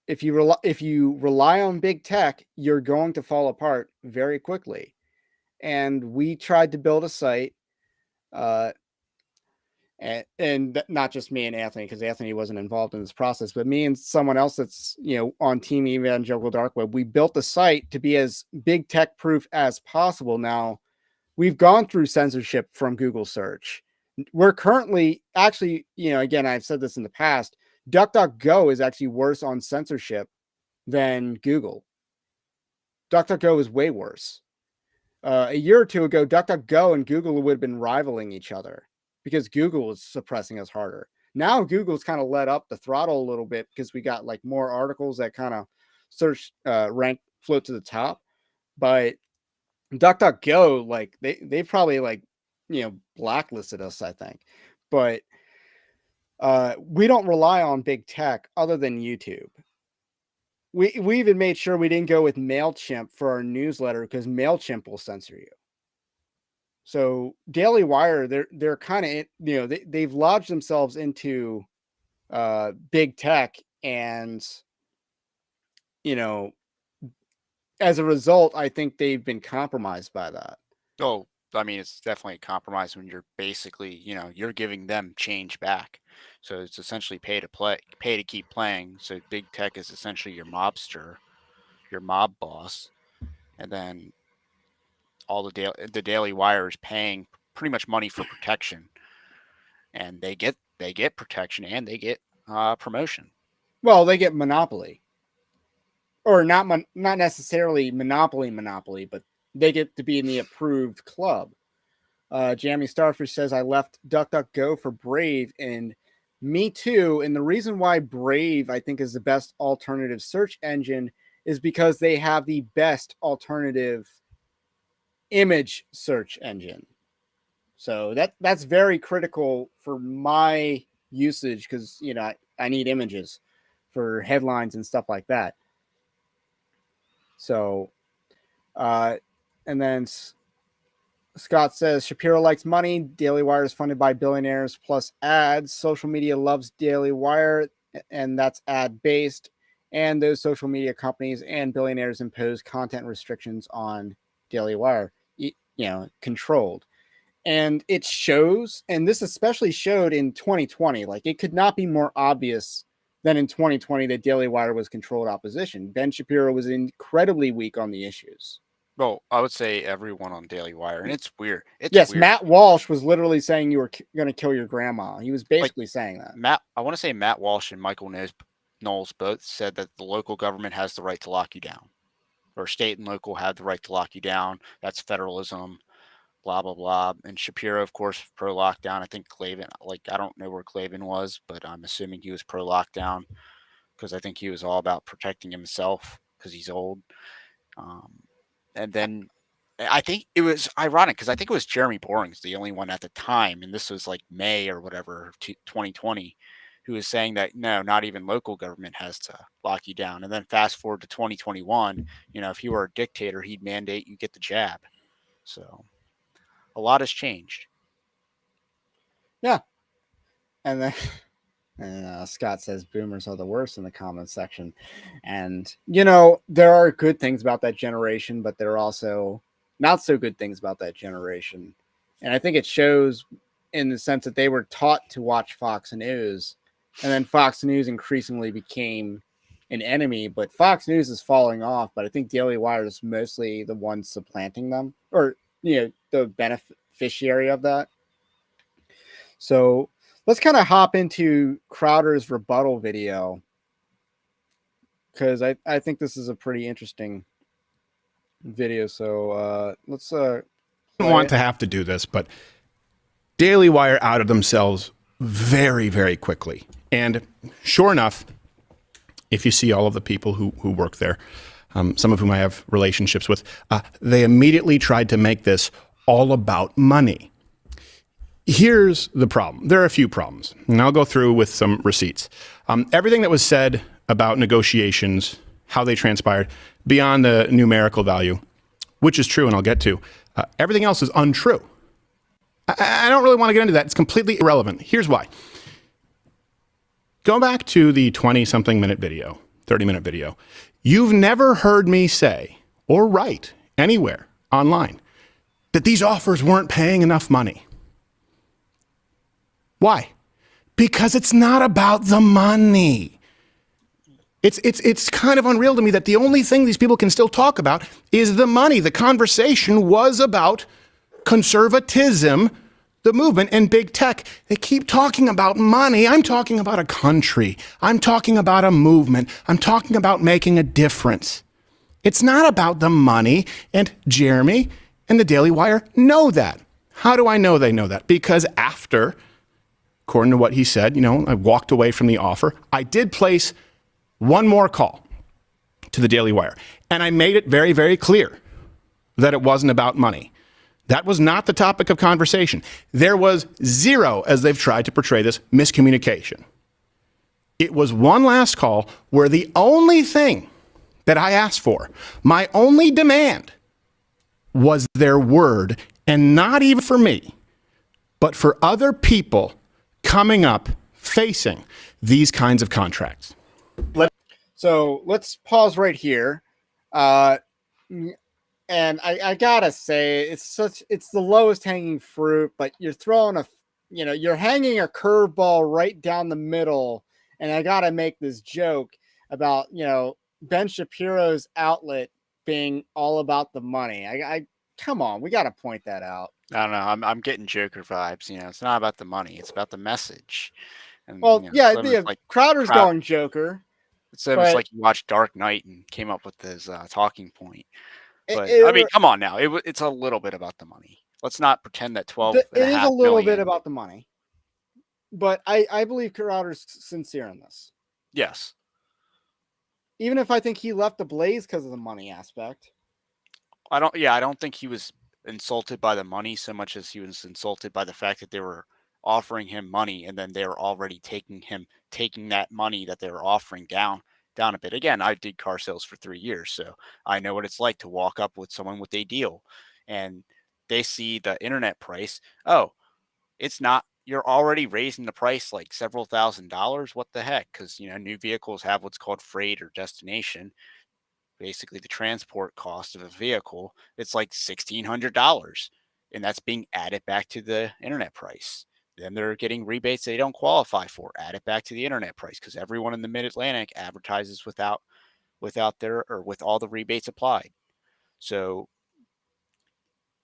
If you rely on big tech, you're going to fall apart very quickly. And we tried to build a site, uh, and not just me and Anthony, because Anthony wasn't involved in this process, but me and someone else that's on Team Evangelical Dark Web. We built the site to be as big tech proof as possible. Now, we've gone through censorship from Google search. We're currently actually, again, I've said this in the past, DuckDuckGo is actually worse on censorship than Google. DuckDuckGo is way worse. A year or two ago, DuckDuckGo and Google would have been rivaling each other because Google was suppressing us harder. Now Google's kind of let up the throttle a little bit because we got like more articles that kind of search rank float to the top. But DuckDuckGo, like they probably like blacklisted us, I think. But we don't rely on big tech other than YouTube. We even made sure we didn't go with MailChimp for our newsletter because MailChimp will censor you. So Daily Wire, they're kind of they've lodged themselves into big tech, and you know as a result, I think they've been compromised by that. Oh, I mean, it's definitely a compromise when you're basically, you're giving them change back. So it's essentially pay to play, pay to keep playing. So big tech is essentially your mobster, your mob boss, and then all the Daily Wire is paying pretty much money for protection, and they get protection and they get promotion. Well, they get monopoly, or not necessarily monopoly, but they get to be in the approved club. Jammy Starfish says, I left DuckDuckGo for Brave, and me too. And the reason why Brave, I think, is the best alternative search engine is because they have the best alternative image search engine. So that's very critical for my usage because, I need images for headlines and stuff like that. So, and then Scott says Shapiro likes money. Daily Wire is funded by billionaires plus ads. Social media loves Daily Wire, and that's ad based. And those social media companies and billionaires impose content restrictions on Daily Wire, controlled. And it shows, and this especially showed in 2020. Like, it could not be more obvious than in 2020 that Daily Wire was controlled opposition. Ben Shapiro was incredibly weak on the issues. Well, I would say everyone on Daily Wire, and it's weird. It's Yes, weird. Matt Walsh was literally saying you were going to kill your grandma. He was Like basically saying that. I want to say Matt Walsh and Michael Knowles both said that the local government has the right to lock you down, or state and local have the right to lock you down. That's federalism, blah blah blah. And Shapiro, of course, pro lockdown. I think Clavin, like I don't know where Clavin was, but I'm assuming he was pro lockdown because I think he was all about protecting himself because he's old. Um, and then I think it was ironic because I think it was Jeremy Boring's the only one at the time, and this was like May or whatever, 2020, who was saying that no, not even local government has to lock you down. And then fast forward to 2021, if he were a dictator, he'd mandate you get the jab. So a lot has changed. Yeah. And then and Scott says boomers are the worst in the comments section. And, there are good things about that generation, but there are also not so good things about that generation. And I think it shows in the sense that they were taught to watch Fox News, and then Fox News increasingly became an enemy. But Fox News is falling off. But I think Daily Wire is mostly the one supplanting them, or the beneficiary of that. So let's kind of hop into Crowder's rebuttal video, because I think this is a pretty interesting video. So let's want to have to do this, but Daily Wire outed themselves very, very quickly. And sure enough, if you see all of the people who work there, some of whom I have relationships with, they immediately tried to make this all about money. Here's the problem. There are a few problems, and I'll go through with some receipts. Everything that was said about negotiations, how they transpired, beyond the numerical value, which is true and I'll get to, everything else is untrue. I don't really want to get into that. It's completely irrelevant. Here's why. Go back to the 20-something minute video, 30-minute video. You've never heard me say or write anywhere online that these offers weren't paying enough money. Why? Because it's not about the money. It's kind of unreal to me that the only thing these people can still talk about is the money. The conversation was about conservatism, the movement, and big tech. They keep talking about money. I'm talking about a country. I'm talking about a movement. I'm talking about making a difference. It's not about the money. And Jeremy and the Daily Wire know that. How do I know they know that? Because after, according to what he said, I walked away from the offer. I did place one more call to the Daily Wire, and I made it very, very clear that it wasn't about money. That was not the topic of conversation. There was zero, as they've tried to portray this, miscommunication. It was one last call where the only thing that I asked for, my only demand, was their word, and not even for me, but for other people coming up facing these kinds of contracts. So let's pause right here. And I gotta say, it's the lowest hanging fruit, but you're throwing you're hanging a curveball right down the middle. And I gotta make this joke about, Ben Shapiro's outlet being all about the money. I come on, we gotta point that out. I don't know. I'm getting Joker vibes. It's not about the money. It's about the message. And, Well, Crowder's going Joker. It's almost like you watched Dark Knight and came up with his talking point. But come on now. It's a little bit about the money. Let's not pretend that 12. It is a little bit about the money. But I believe Crowder's sincere in this. Yes. Even if I think he left the Blaze because of the money aspect. I don't think he was insulted by the money so much as he was insulted by the fact that they were offering him money and then they were already taking that money that they were offering down a bit. Again, I did car sales for 3 years, so I know what it's like to walk up with someone with a deal and they see the internet price. Oh, it's not, you're already raising the price like several $1,000s. What the heck? Because new vehicles have what's called freight or destination. Basically, the transport cost of a vehicle, it's like $1,600, and that's being added back to the internet price. Then they're getting rebates they don't qualify for, add it back to the internet price, because everyone in the Mid-Atlantic advertises with all the rebates applied. So,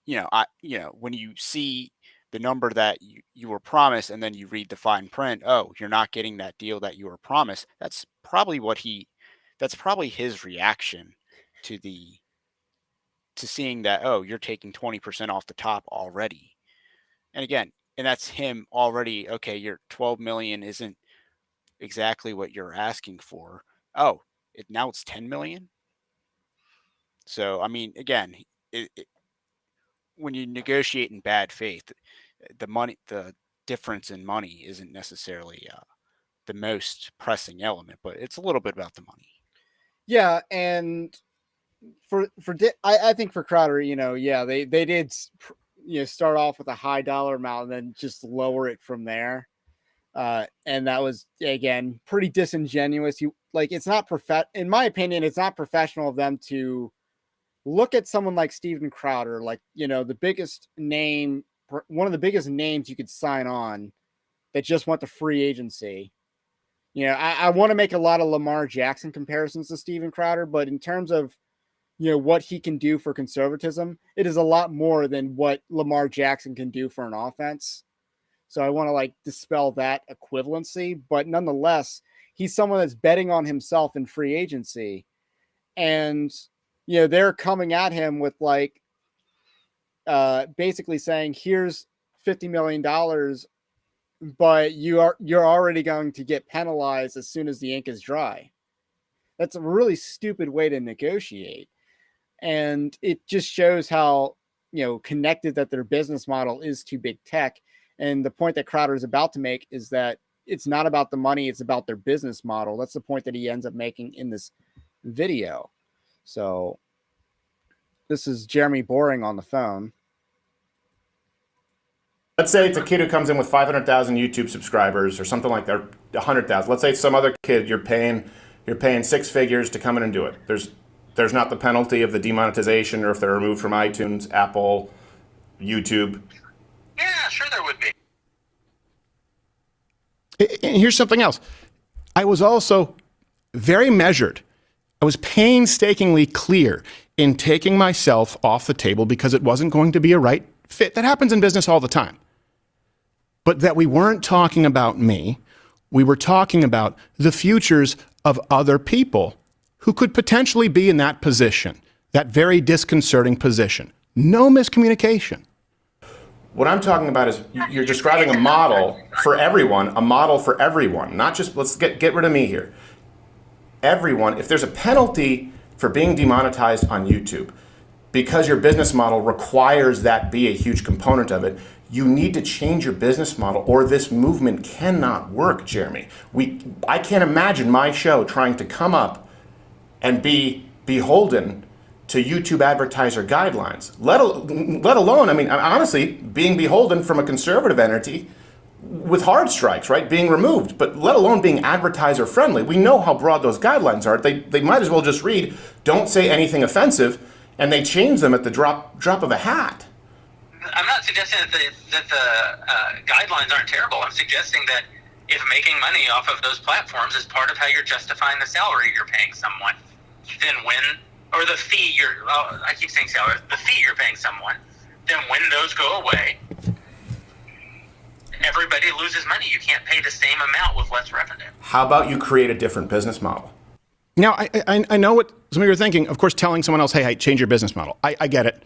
when you see the number that you were promised, and then you read the fine print, oh, you're not getting that deal that you were promised. That's probably his reaction to seeing that, oh, you're taking 20% off the top already. And again, and that's him already, okay, your 12 million isn't exactly what you're asking for. Oh, now it's 10 million. So, I mean, again, when you negotiate in bad faith, the difference in money isn't necessarily the most pressing element, but it's a little bit about the money. Yeah, and I think for Crowder, they did start off with a high dollar amount and then just lower it from there. And that was, again, pretty disingenuous. It's not in my opinion, it's not professional of them to look at someone like Steven Crowder, the biggest name one of the biggest names you could sign on that just went to free agency. You know, I want to make a lot of Lamar Jackson comparisons to Steven Crowder, but in terms of, you know, what he can do for conservatism, it is a lot more than what Lamar Jackson can do for an offense. So I want to like dispel that equivalency, but nonetheless, he's someone that's betting on himself in free agency. And, you know, they're coming at him with like basically saying, here's $50 million, but you're already going to get penalized as soon as the ink is dry. That's a really stupid way to negotiate. And it just shows how, you know, connected that their business model is to big tech. And the point that Crowder is about to make is that it's not about the money, it's about their business model. That's the point that he ends up making in this video. So this is Jeremy Boring on the phone. Let's say it's a kid who comes in with 500,000 YouTube subscribers or something like that, 100,000. Let's say it's some other kid you're paying six figures to come in and do it. There's not the penalty of the demonetization or if they're removed from iTunes, Apple, YouTube. Yeah, sure there would be. And here's something else. I was also very measured. I was painstakingly clear in taking myself off the table because it wasn't going to be a right fit. That happens in business all the time. But that we weren't talking about me. We were talking about the futures of other people who could potentially be in that position, that very disconcerting position. No miscommunication. What I'm talking about is you're describing a model for everyone, not just, let's get rid of me here. Everyone, if there's a penalty for being demonetized on YouTube, because your business model requires that be a huge component of it, you need to change your business model or this movement cannot work, Jeremy. I can't imagine my show trying to come up and be beholden to YouTube advertiser guidelines, let alone, I mean, honestly, being beholden from a conservative entity with hard strikes, right, being removed, but let alone being advertiser friendly. We know how broad those guidelines are. They might as well just read, don't say anything offensive, and they change them at the drop of a hat. I'm not suggesting that the guidelines aren't terrible. I'm suggesting that if making money off of those platforms is part of how you're justifying the salary you're paying someone, then or the fee I keep saying salary, the fee you're paying someone, then when those go away, everybody loses money. You can't pay the same amount with less revenue. How about you create a different business model? Now, I know what some of you are thinking. Of course, telling someone else, hey, change your business model. I get it.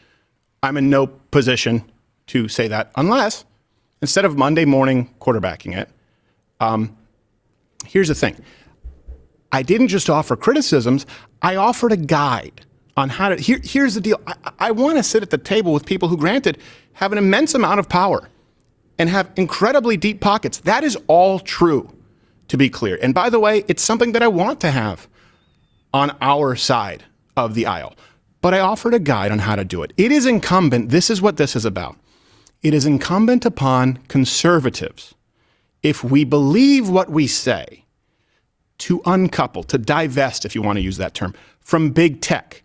I'm in no position to say that unless, instead of Monday morning quarterbacking it, here's the thing. I didn't just offer criticisms. I offered a guide on how to, here's the deal. I want to sit at the table with people who, granted, have an immense amount of power and have incredibly deep pockets. That is all true, to be clear. And by the way, it's something that I want to have on our side of the aisle. But I offered a guide on how to do it. It is incumbent, this is what this is about. It is incumbent upon conservatives, if we believe what we say, to uncouple, to divest, if you want to use that term, from big tech,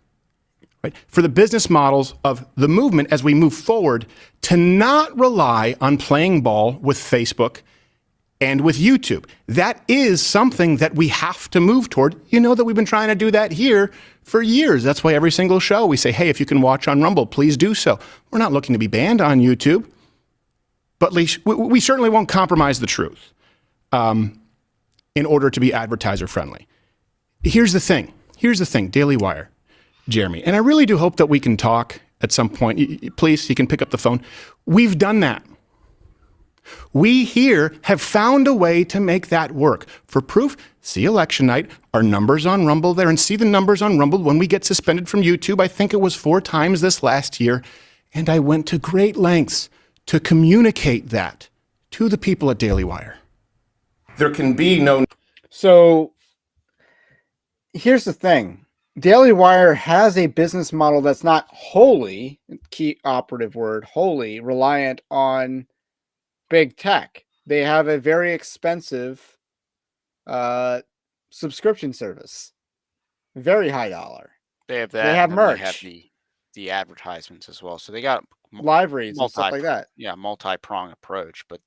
right? For the business models of the movement as we move forward, to not rely on playing ball with Facebook and with YouTube. That is something that we have to move toward. You know that we've been trying to do that here for years. That's why every single show we say, hey, if you can watch on Rumble, please do so. We're not looking to be banned on YouTube, but we certainly won't compromise the truth in order to be advertiser friendly. Here's the thing, Daily Wire, Jeremy, and I really do hope that we can talk at some point. Please, you can pick up the phone. We've done that. We here have found a way to make that work. For proof, see election night, our numbers on Rumble there, and see the numbers on Rumble when we get suspended from YouTube. I think it was 4 times this last year, and I went to great lengths to communicate that to the people at Daily Wire. There can be no... So here's the thing. Daily Wire has a business model that's not wholly, key operative word, wholly reliant on big tech. They have a very expensive subscription service. Very high dollar. They have that. They have and merch. They have the the advertisements as well. So they got live reads and stuff like that. multi-prong approach. But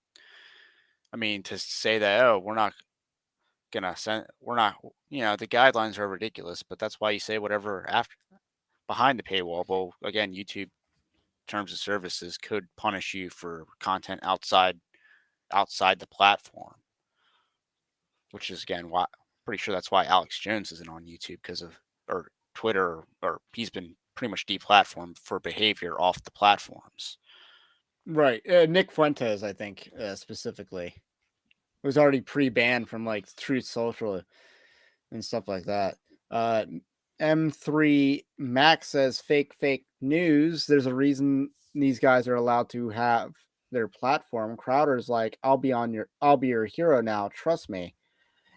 I mean, to say that, oh, we're not gonna send, we're not, the guidelines are ridiculous, but that's why you say whatever after behind the paywall. Well, again, YouTube terms of services could punish you for content outside the platform, which is again why pretty sure that's why Alex Jones isn't on YouTube because of or Twitter, or he's been pretty much deplatformed for behavior off the platforms. Right. Nick Fuentes, I think, specifically, was already pre-banned from like Truth Social and stuff like that. M3 Max says fake news. There's a reason these guys are allowed to have their platform. Crowder's like, I'll be your hero now. Trust me.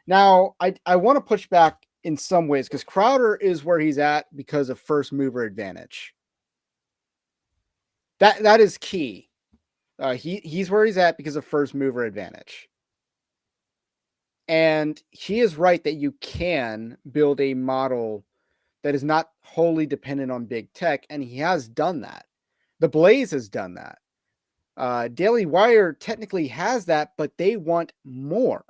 Now, I want to push back in some ways because Crowder is where he's at because of first mover advantage. That is key. He's where he's at because of first mover advantage. And he is right that you can build a model that is not wholly dependent on big tech, and he has done that. The Blaze has done that. Daily Wire technically has that, but they want more.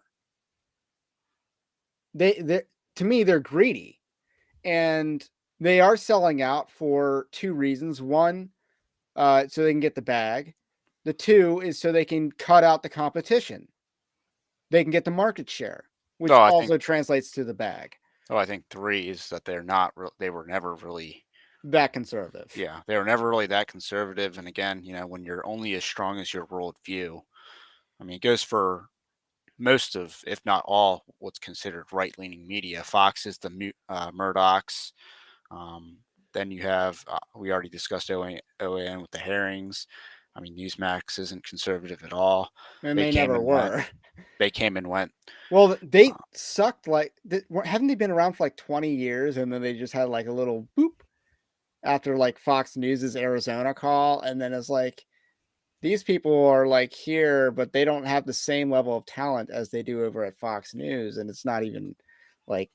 To me, they're greedy, and they are selling out for two reasons. One, so they can get the bag. The two is so they can cut out the competition. They can get the market share, which also translates to the bag. I think three is that they were never really that conservative. Yeah, they were never really that conservative. And again, when you're only as strong as your worldview, I mean, it goes for most of, if not all, what's considered right-leaning media. Fox is the Murdochs. Then you have, we already discussed OAN with the Herrings. I mean, Newsmax isn't conservative at all. And they never were. They came and went. Well, they sucked. Haven't they been around for like 20 years? And then they just had like a little boop after like Fox News's Arizona call. And then it's like, these people are like here, but they don't have the same level of talent as they do over at Fox News. And it's not even like,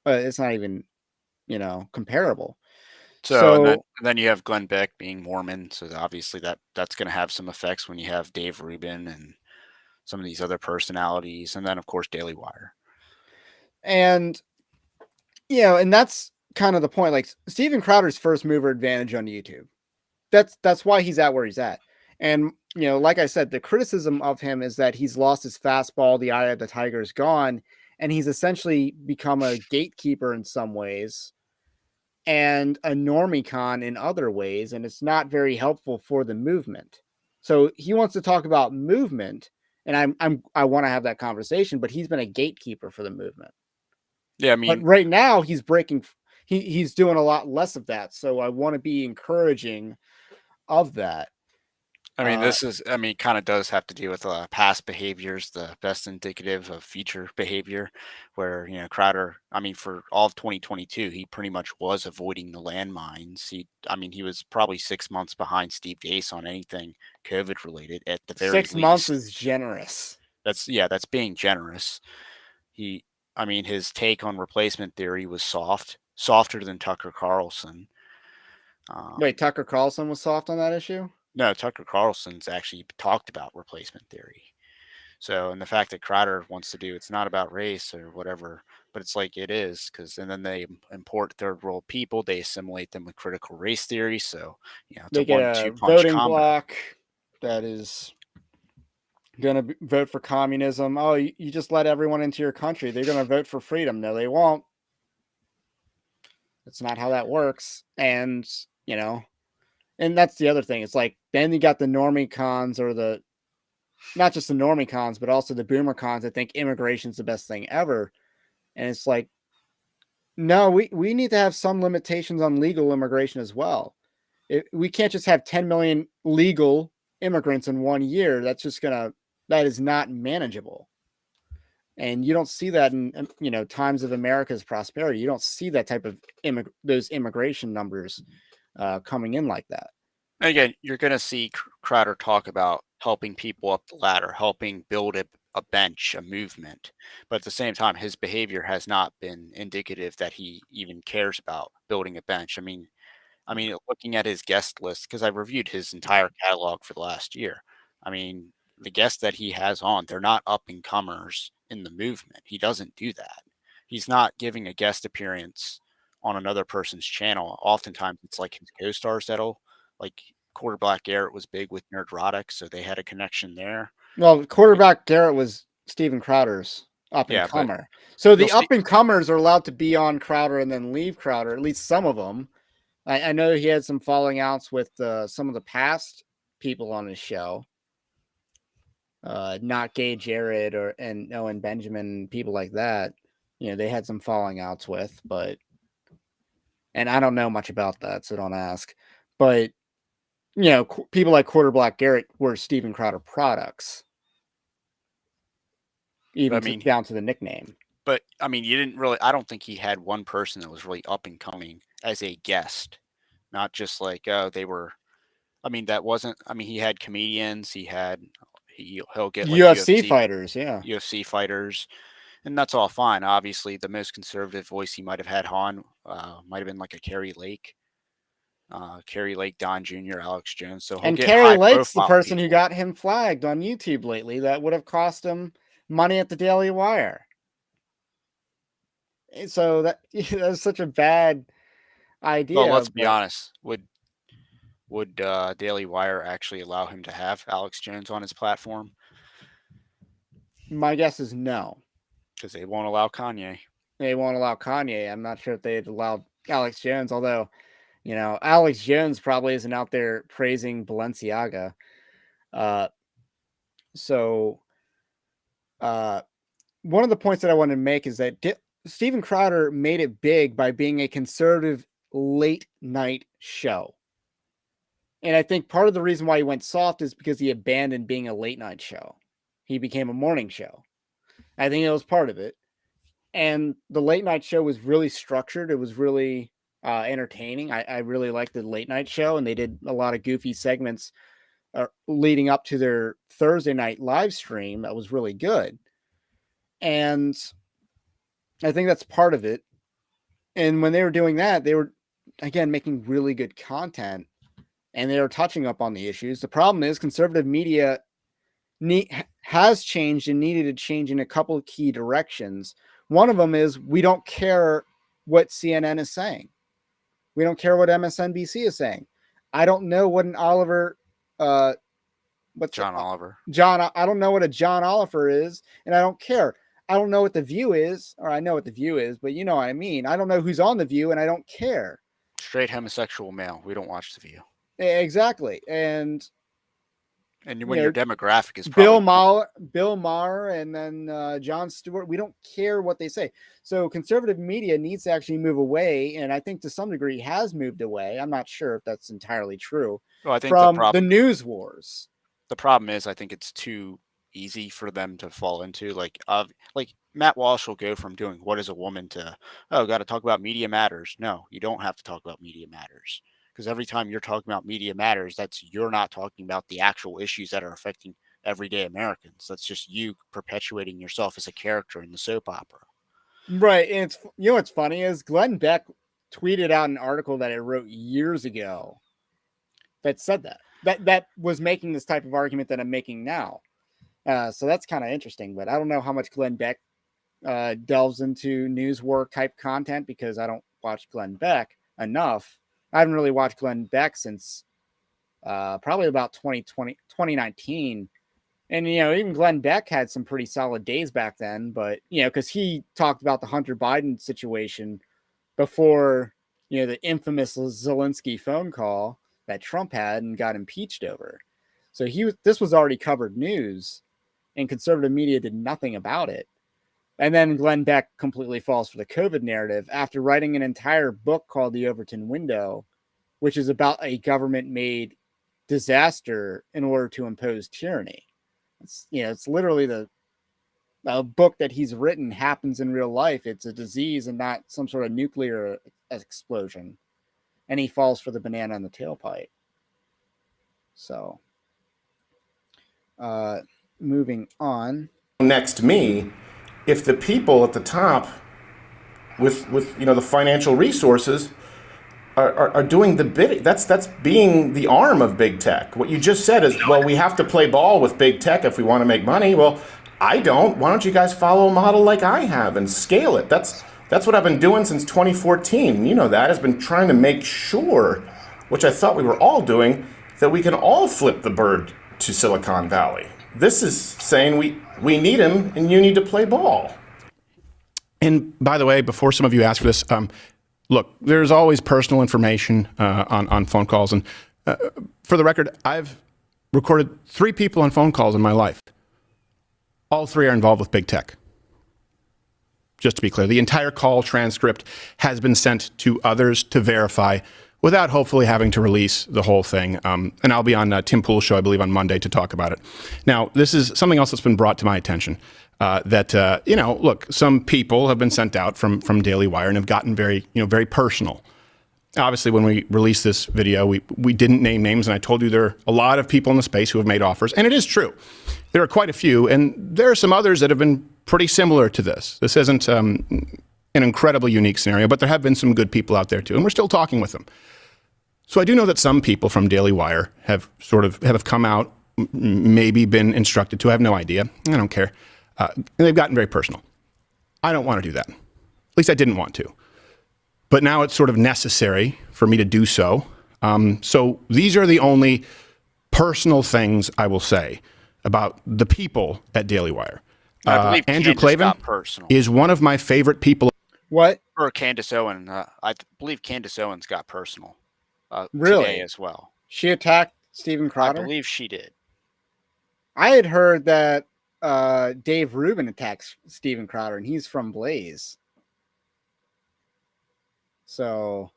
it's not even, comparable. So and then you have Glenn Beck being Mormon. So obviously that's going to have some effects when you have Dave Rubin and some of these other personalities. And then, of course, Daily Wire. And, and that's kind of the point. Like Steven Crowder's first mover advantage on YouTube. That's why he's at where he's at. And, like I said, the criticism of him is that he's lost his fastball. The eye of the tiger is gone. And he's essentially become a gatekeeper in some ways and a normie-con in other ways. And it's not very helpful for the movement. So he wants to talk about movement. And I want to have that conversation, but he's been a gatekeeper for the movement. Yeah, I mean, but right now he's breaking. He's doing a lot less of that. So I want to be encouraging of that. I mean, kind of does have to do with past behaviors, the best indicative of future behavior, where, Crowder, I mean, for all of 2022, he pretty much was avoiding the landmines. He was probably 6 months behind Steve Deace on anything COVID related at the very least. 6 months is generous. That's being generous. His take on replacement theory was softer than Tucker Carlson. Wait, Tucker Carlson was soft on that issue? No, Tucker Carlson's actually talked about replacement theory. So, and the fact that Crowder wants to do, it's not about race or whatever, but it's like it is, and then they import third world people, they assimilate them with critical race theory. So, it's they get a voting bloc that is going to vote for communism. Oh, you just let everyone into your country. They're going to vote for freedom. No, they won't. That's not how that works. And, and that's the other thing. It's like, then you got the normie cons, or not just the normie cons, but also the boomer cons that think immigration's the best thing ever. And it's like, no, we need to have some limitations on legal immigration as well. We can't just have 10 million legal immigrants in 1 year. That is not manageable. And you don't see that in, times of America's prosperity. You don't see that type of those immigration numbers coming in like that. Again, you're going to see Crowder talk about helping people up the ladder, helping build a bench, a movement. But at the same time, his behavior has not been indicative that he even cares about building a bench. I mean, I mean, looking at his guest list, because I've reviewed his entire catalog for the last year. I mean, the guests that he has on, they're not up and comers in the movement. He doesn't do that. He's not giving a guest appearance on another person's channel. Oftentimes, it's like his co-stars that'll like Quarterback Garrett was big with Nerdrotic, so they had a connection there. Well, quarterback Garrett was Steven Crowder's up and Yeah, but comer. So the you'll see. up and comers are allowed to be on Crowder and then leave Crowder. At least some of them. I know he had some falling outs with some of the past people on his show. Not Gay Jared and Owen Benjamin, people like that. They had some falling outs with, and I don't know much about that, so don't ask. But people like Quarterback Garrett were Steven Crowder products, even down to the nickname. But I mean, you didn't really. I don't think he had one person that was really up and coming as a guest, not just like they were. I mean, that wasn't. I mean, he had comedians. He'll get like UFC fighters, yeah, UFC fighters, and that's all fine. Obviously, the most conservative voice he might have had on might have been like a Kerry Lake. Don Jr., Alex Jones. So and Kerry Lake's the person who got him flagged on YouTube lately. That would have cost him money at the Daily Wire. So that's such a bad idea. Well, let's be honest. Would Daily Wire actually allow him to have Alex Jones on his platform? My guess is no. Because they won't allow Kanye. They won't allow Kanye. I'm not sure if they'd allow Alex Jones, although, Alex Jones probably isn't out there praising Balenciaga. One of the points that I want to make is that Steven Crowder made it big by being a conservative late night show. And I think part of the reason why he went soft is because he abandoned being a late night show. He became a morning show. I think it was part of it. And the late night show was really structured. It was really entertaining. I really liked the late night show, and they did a lot of goofy segments leading up to their Thursday night live stream. That was really good. And I think that's part of it. And when they were doing that, they were, again, making really good content, and they were touching up on the issues. The problem is conservative media has changed and needed to change in a couple of key directions. One of them is we don't care what CNN is saying. We don't care what MSNBC is saying. I don't know what an Oliver, John Oliver. I don't know what a John Oliver is, and I don't care. I don't know what The View is, or I know what The View is, but you know what I mean. I don't know who's on The View, and I don't care. Straight homosexual male. We don't watch The View. Exactly. And when your demographic is probably Bill Maher, and then Jon Stewart, we don't care what they say. So conservative media needs to actually move away, and I think to some degree has moved away. I'm not sure if that's entirely true. Well, I think from the news wars. The problem is, I think it's too easy for them to fall into. Like Matt Walsh will go from doing "What is a woman" to got to talk about media matters. No, you don't have to talk about media matters. Because every time you're talking about media matters, you're not talking about the actual issues that are affecting everyday Americans. That's just you perpetuating yourself as a character in the soap opera. Right. And it's, what's funny is Glenn Beck tweeted out an article that I wrote years ago that said that was making this type of argument that I'm making now. So that's kind of interesting, but I don't know how much Glenn Beck delves into news war type content because I don't watch Glenn Beck enough. I haven't really watched Glenn Beck since probably about 2019. And, even Glenn Beck had some pretty solid days back then. But, because he talked about the Hunter Biden situation before, the infamous Zelensky phone call that Trump had and got impeached over. So this was already covered news, and conservative media did nothing about it. And then Glenn Beck completely falls for the COVID narrative after writing an entire book called The Overton Window, which is about a government-made disaster in order to impose tyranny. It's literally the book that he's written happens in real life. It's a disease and not some sort of nuclear explosion. And he falls for the banana in the tailpipe. So, moving on. Next to me, if the people at the top with the financial resources are doing the bidding. That's being the arm of big tech. What you just said is, well, we have to play ball with big tech if we want to make money. Well, I don't. Why don't you guys follow a model like I have and scale it? That's what I've been doing since 2014. You know that. Has been trying to make sure, which I thought we were all doing, that we can all flip the bird to Silicon Valley. This is saying we need him and you need to play ball. And by the way, before some of you ask for this, look, there's always personal information on phone calls. And for the record, I've recorded 3 people on phone calls in my life. All 3 are involved with big tech. Just to be clear, the entire call transcript has been sent to others to verify without hopefully having to release the whole thing. And I'll be on Tim Pool's show, I believe, on Monday to talk about it. Now, this is something else that's been brought to my attention. That look, some people have been sent out from Daily Wire and have gotten very personal. Obviously, when we released this video, we didn't name names, and I told you there are a lot of people in the space who have made offers, and it is true. There are quite a few, and there are some others that have been pretty similar to this. This isn't an incredibly unique scenario, but there have been some good people out there too, and we're still talking with them. So I do know that some people from Daily Wire have come out, maybe been instructed to. I have no idea. I don't care. And they've gotten very personal. I don't want to do that. At least I didn't want to. But now it's sort of necessary for me to do so. So these are the only personal things I will say about the people at Daily Wire. I believe Andrew Candace Klavan got personal. is one of my favorite people. What? Or Candace Owen. I believe Candace Owens got personal Really? today as well. She attacked Steven I Crowder? believe she did. I had heard that Dave Rubin attacks Steven Crowder, and he's from Blaze. So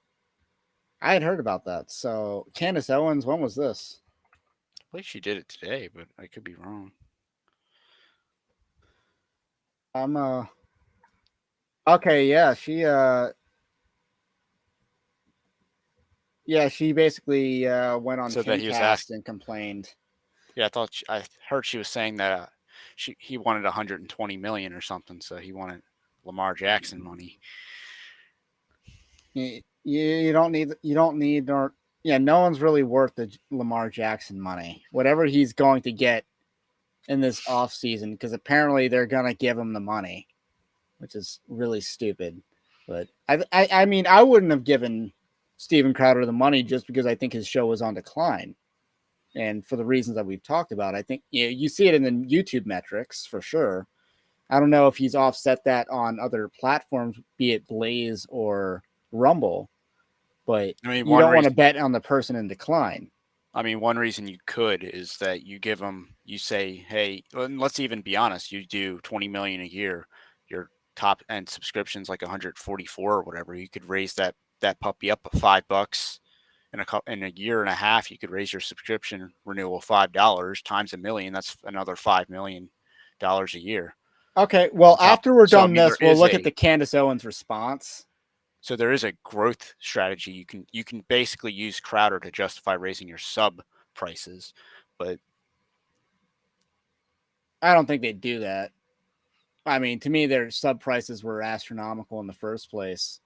I had heard about that. So Candace Owens, when was this? I believe she did it today, but I could be wrong. Okay, yeah, she basically went on So that he was Comcast and complained. Yeah, I heard she was saying that he wanted 120 million or something, so he wanted Lamar Jackson money. You don't need no one's really worth the Lamar Jackson money. Whatever he's going to get in this offseason, because apparently they're gonna give him the money, which is really stupid. But I mean, I wouldn't have given Steven Crowder the money just because I think his show was on decline. And for the reasons that we've talked about, I think you see it in the YouTube metrics for sure. I don't know if he's offset that on other platforms, be it Blaze or Rumble, but I mean, you don't want to bet on the person in decline. I mean, one reason you could is that you give them, you say, hey, let's even be honest, you do 20 million a year, your top end subscriptions like 144 or whatever, you could raise that puppy up $5 in a year and a half. You could raise your subscription renewal $5 times $1 million. That's another $5 million a year. Okay, well, after we're done this, we'll look at the Candace Owens response. So there is a growth strategy. You can basically use Crowder to justify raising your sub prices, but I don't think they'd do that. I mean, to me, their sub prices were astronomical in the first place.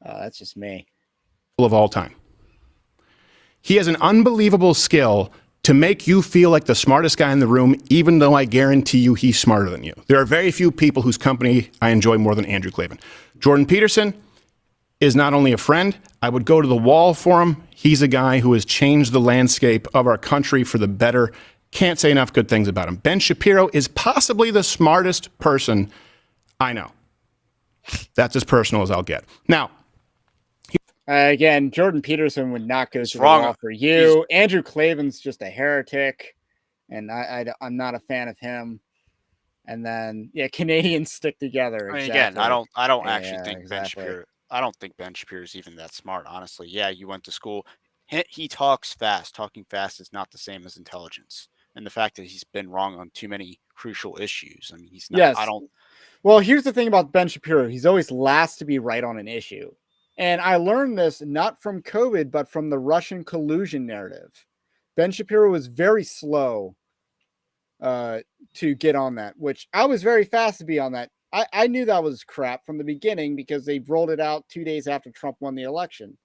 That's just me. Of all time. He has an unbelievable skill to make you feel like the smartest guy in the room, even though I guarantee you he's smarter than you. There are very few people whose company I enjoy more than Andrew Klavan. Jordan Peterson is not only a friend, I would go to the wall for him. He's a guy who has changed the landscape of our country for the better. Can't say enough good things about him. Ben Shapiro is possibly the smartest person I know. That's as personal as I'll get. Now, again, Jordan Peterson would not go to the wall for you. Andrew Klavan's just a heretic, and I'm not a fan of him. And then, Canadians stick together. I mean, exactly. again, I don't actually think exactly. Ben Shapiro. I don't think Ben Shapiro is even that smart, honestly. Yeah, you went to school. He talks fast. Talking fast is not the same as intelligence. And the fact that he's been wrong on too many crucial issues. I mean, he's not. Yes. I don't. Well, here's the thing about Ben Shapiro. He's always last to be right on an issue. And I learned this not from COVID, but from the Russian collusion narrative. Ben Shapiro was very slow to get on that, which I was very fast to be on that I knew that was crap from the beginning because they rolled it out 2 days after Trump won the election,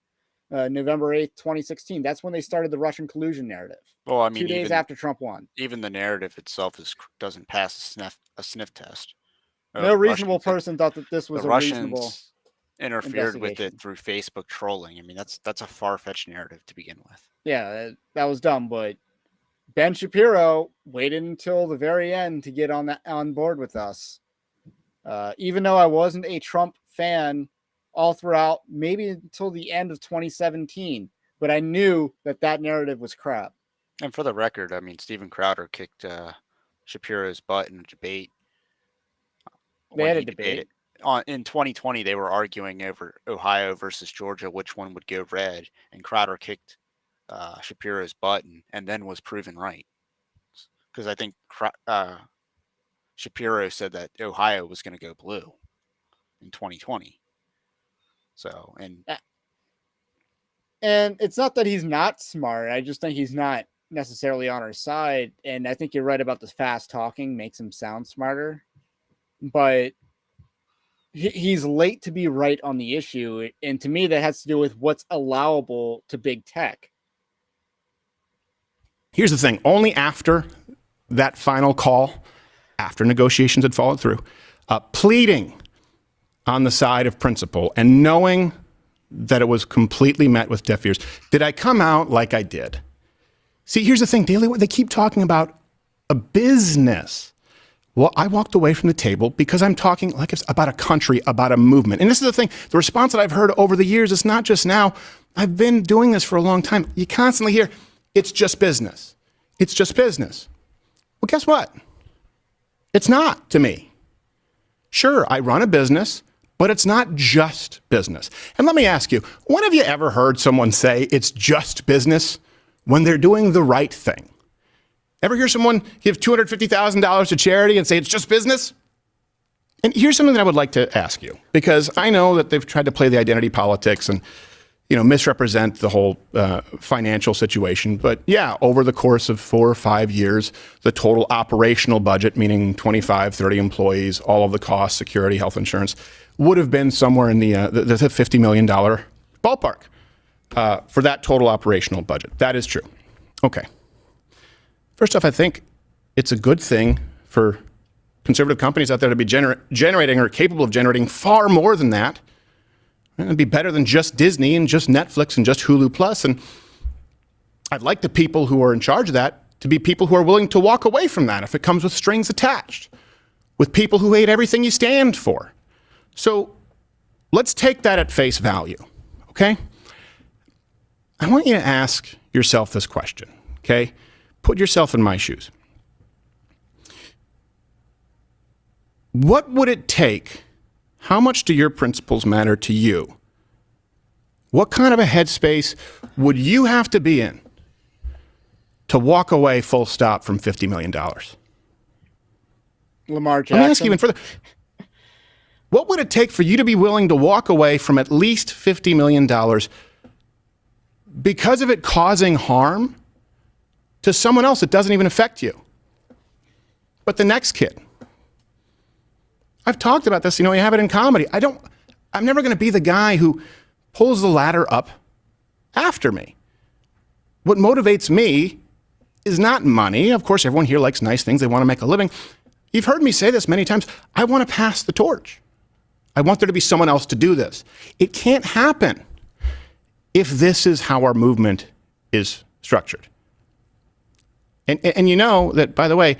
November 8th, 2016. That's when they started the Russian collusion narrative. Well, I mean, 2 days after Trump won. even the narrative itself doesn't pass a sniff test. No reasonable person thought that this was the a reasonable Russians interfered with it investigation. through Facebook trolling. I mean, that's a far-fetched narrative to begin with. Yeah, that was dumb, but Ben Shapiro waited until the very end to get on board with us. Even though I wasn't a Trump fan all throughout, maybe until the end of 2017, but I knew that narrative was crap. And for the record, I mean, Steven Crowder kicked Shapiro's butt in a debate. They had a debate. In 2020, they were arguing over Ohio versus Georgia, which one would go red, and Crowder kicked Shapiro's butt and then was proven right. Because I think Shapiro said that Ohio was going to go blue in 2020. So, and it's not that he's not smart. I just think he's not necessarily on our side. And I think you're right about the fast talking makes him sound smarter. But he's late to be right on the issue. And to me, that has to do with what's allowable to big tech. Here's the thing. Only after that final call, after negotiations had followed through, pleading on the side of principle and knowing that it was completely met with deaf ears, did I come out like I did? See, here's the thing. They keep talking about a business. Well, I walked away from the table because I'm talking like it's about a country, about a movement. And this is the thing. The response that I've heard over the years is not just now. I've been doing this for a long time. You constantly hear, it's just business. It's just business. Well, guess what? It's not to me. Sure, I run a business, but it's not just business. And let me ask you, when have you ever heard someone say it's just business when they're doing the right thing? Ever hear someone give $250,000 to charity and say it's just business? And here's something that I would like to ask you, because I know that they've tried to play the identity politics and, misrepresent the whole financial situation. But yeah, over the course of 4 or 5 years, the total operational budget, meaning 25, 30 employees, all of the costs, security, health insurance, would have been somewhere in the $50 million ballpark for that total operational budget. That is true. Okay. First off, I think it's a good thing for conservative companies out there to be generating or capable of generating far more than that. It'd be better than just Disney and just Netflix and just Hulu Plus. And I'd like the people who are in charge of that to be people who are willing to walk away from that if it comes with strings attached, with people who hate everything you stand for. So let's take that at face value, okay? I want you to ask yourself this question, okay? Put yourself in my shoes. What would it take? How much do your principles matter to you? What kind of a headspace would you have to be in to walk away full stop from $50 million? Lamar Jackson. Let me ask you even further. What would it take for you to be willing to walk away from at least $50 million because of it causing harm to someone else that doesn't even affect you, but the next kid? I've talked about this, you have it in comedy. I'm never going to be the guy who pulls the ladder up after me. What motivates me is not money. Of course, everyone here likes nice things. They want to make a living. You've heard me say this many times. I want to pass the torch. I want there to be someone else to do this. It can't happen if this is how our movement is structured. And you know that, by the way,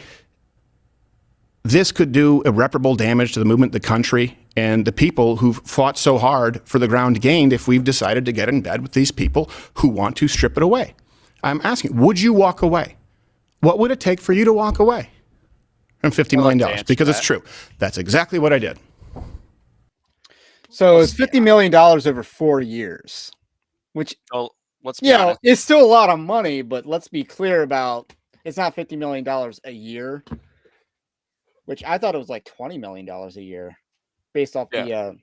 this could do irreparable damage to the movement, the country, and the people who've fought so hard for the ground gained if we've decided to get in bed with these people who want to strip it away. I'm asking, would you walk away? What would it take for you to walk away from $50 million? Because it's true. That's exactly what I did. So it's $50 million over 4 years, which, let's be honest. it's still a lot of money, but let's be clear about it's not $50 million a year. Which I thought it was like $20 million a year, based off the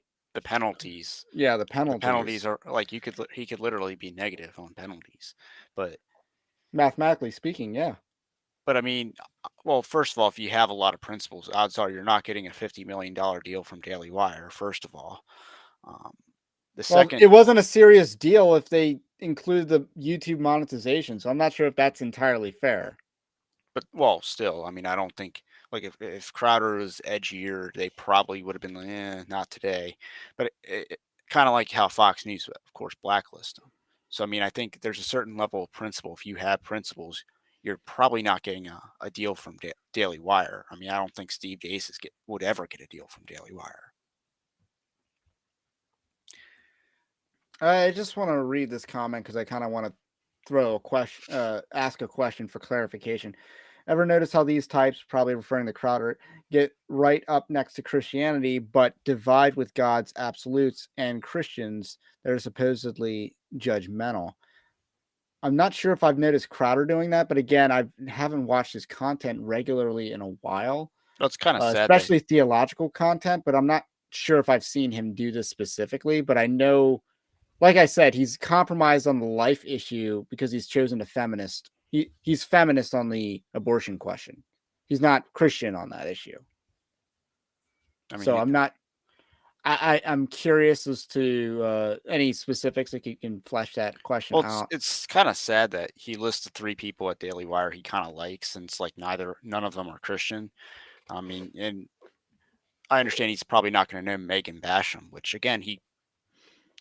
penalties. Yeah, the penalties. The penalties are like he could literally be negative on penalties, but mathematically speaking, yeah. But I mean, well, first of all, if you have a lot of principles, odds are you're not getting a $50 million deal from Daily Wire, first of all. Um, the Well, second, it wasn't a serious deal if they included the YouTube monetization, so I'm not sure if that's entirely fair. but well, still, I mean, I don't think like if Crowder was edgier, they probably would have been like, not today. But kind of like how Fox News, of course, blacklist them. So I mean, I think there's a certain level of principle. If you have principles, you're probably not getting a deal from Daily Wire. I mean, I don't think Steve Deace would ever get a deal from Daily Wire. I just want to read this comment because I kind of want to throw a question, ask a question for clarification. Ever notice how these types, probably referring to Crowder, get right up next to Christianity, but divide with God's absolutes and Christians that are supposedly judgmental? I'm not sure if I've noticed Crowder doing that, but again, I haven't watched his content regularly in a while, Well, it's kind of sad that especially theological content, but I'm not sure if I've seen him do this specifically, but I know, like I said, he's compromised on the life issue because he's chosen a feminist. He's feminist on the abortion question. He's not Christian on that issue. I mean, So I'm not. I'm curious as to any specifics if you can flesh that question well, out. it's kind of sad that he lists the 3 people at Daily Wire he kind of likes, and it's like none of them are Christian. I mean, and I understand he's probably not going to name Megan Basham, which again,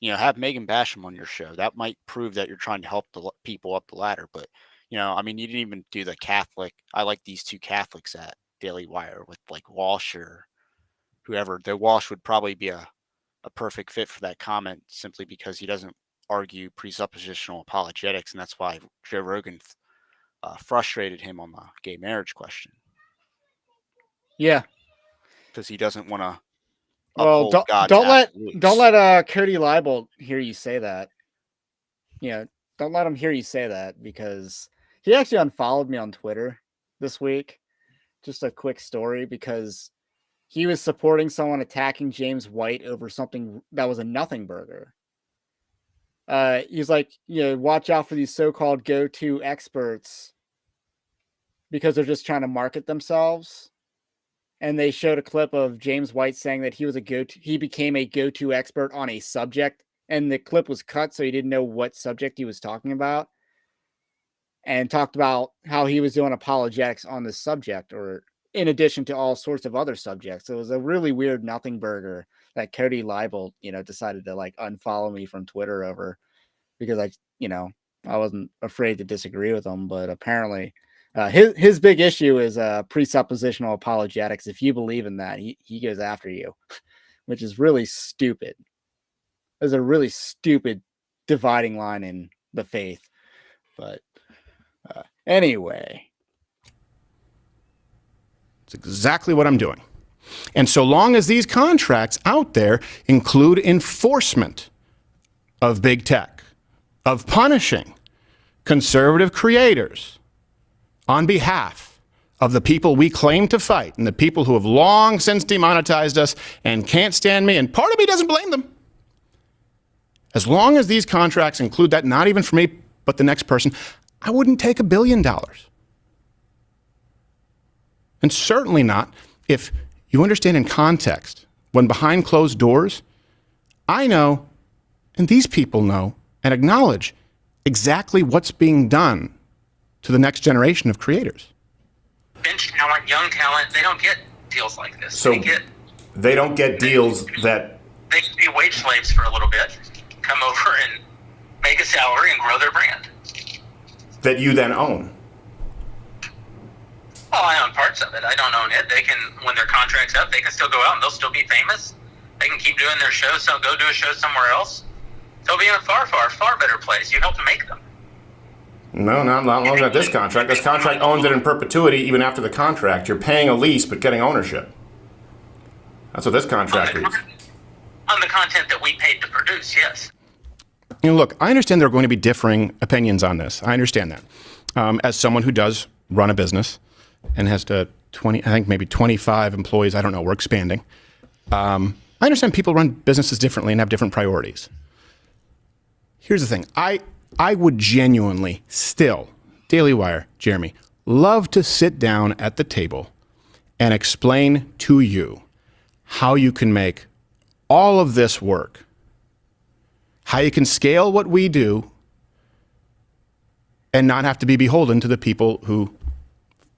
have Megan Basham on your show. That might prove that you're trying to help the people up the ladder. But, I mean, you didn't even do the Catholic. I like these 2 Catholics at Daily Wire with like Walsh or whoever. The Walsh would probably be a perfect fit for that comment simply because he doesn't argue presuppositional apologetics. And that's why Joe Rogan frustrated him on the gay marriage question. Yeah. Because he doesn't want to Well, uphold God's don't absolutes. let Cody Leibel hear you say that. Don't let him hear you say that because he actually unfollowed me on Twitter this week. Just a quick story because he was supporting someone attacking James White over something that was a nothing burger. He's like, watch out for these so-called go-to experts because they're just trying to market themselves. And they showed a clip of James White saying that he became a go-to expert on a subject, and the clip was cut so he didn't know what subject he was talking about, and talked about how he was doing apologetics on this subject, or in addition to all sorts of other subjects. So it was a really weird nothing burger that Cody Leibel, decided to like unfollow me from Twitter over because I wasn't afraid to disagree with him, but apparently his big issue is presuppositional apologetics. If you believe in that, he goes after you, which is really stupid. There's a really stupid dividing line in the faith. But anyway. It's exactly what I'm doing. And so long as these contracts out there include enforcement of big tech, of punishing conservative creators on behalf of the people we claim to fight and the people who have long since demonetized us and can't stand me, and part of me doesn't blame them. As long as these contracts include that, not even for me, but the next person, I wouldn't take $1 billion. And certainly not if you understand in context, when behind closed doors, I know, and these people know, and acknowledge exactly what's being done to the next generation of creators. Bench talent, young talent, they don't get deals like this. So they don't get deals that... They can be wage slaves for a little bit, come over and make a salary and grow their brand. that you then own. Well, I own parts of it. I don't own it. They can, when their contract's up, they can still go out and they'll still be famous. They can keep doing their shows, so go do a show somewhere else. They'll be in a far, far, far better place. You helped make them. No, not long as this contract. This contract owns it in perpetuity even after the contract. You're paying a lease but getting ownership. That's what this contract reads. On the content that we paid to produce, yes. You know, look, I understand there are going to be differing opinions on this. I understand that. As someone who does run a business and has to I think maybe 25 employees, I don't know, we're expanding. I understand people run businesses differently and have different priorities. Here's the thing. I would genuinely still, Daily Wire, Jeremy, love to sit down at the table and explain to you how you can make all of this work, how you can scale what we do and not have to be beholden to the people who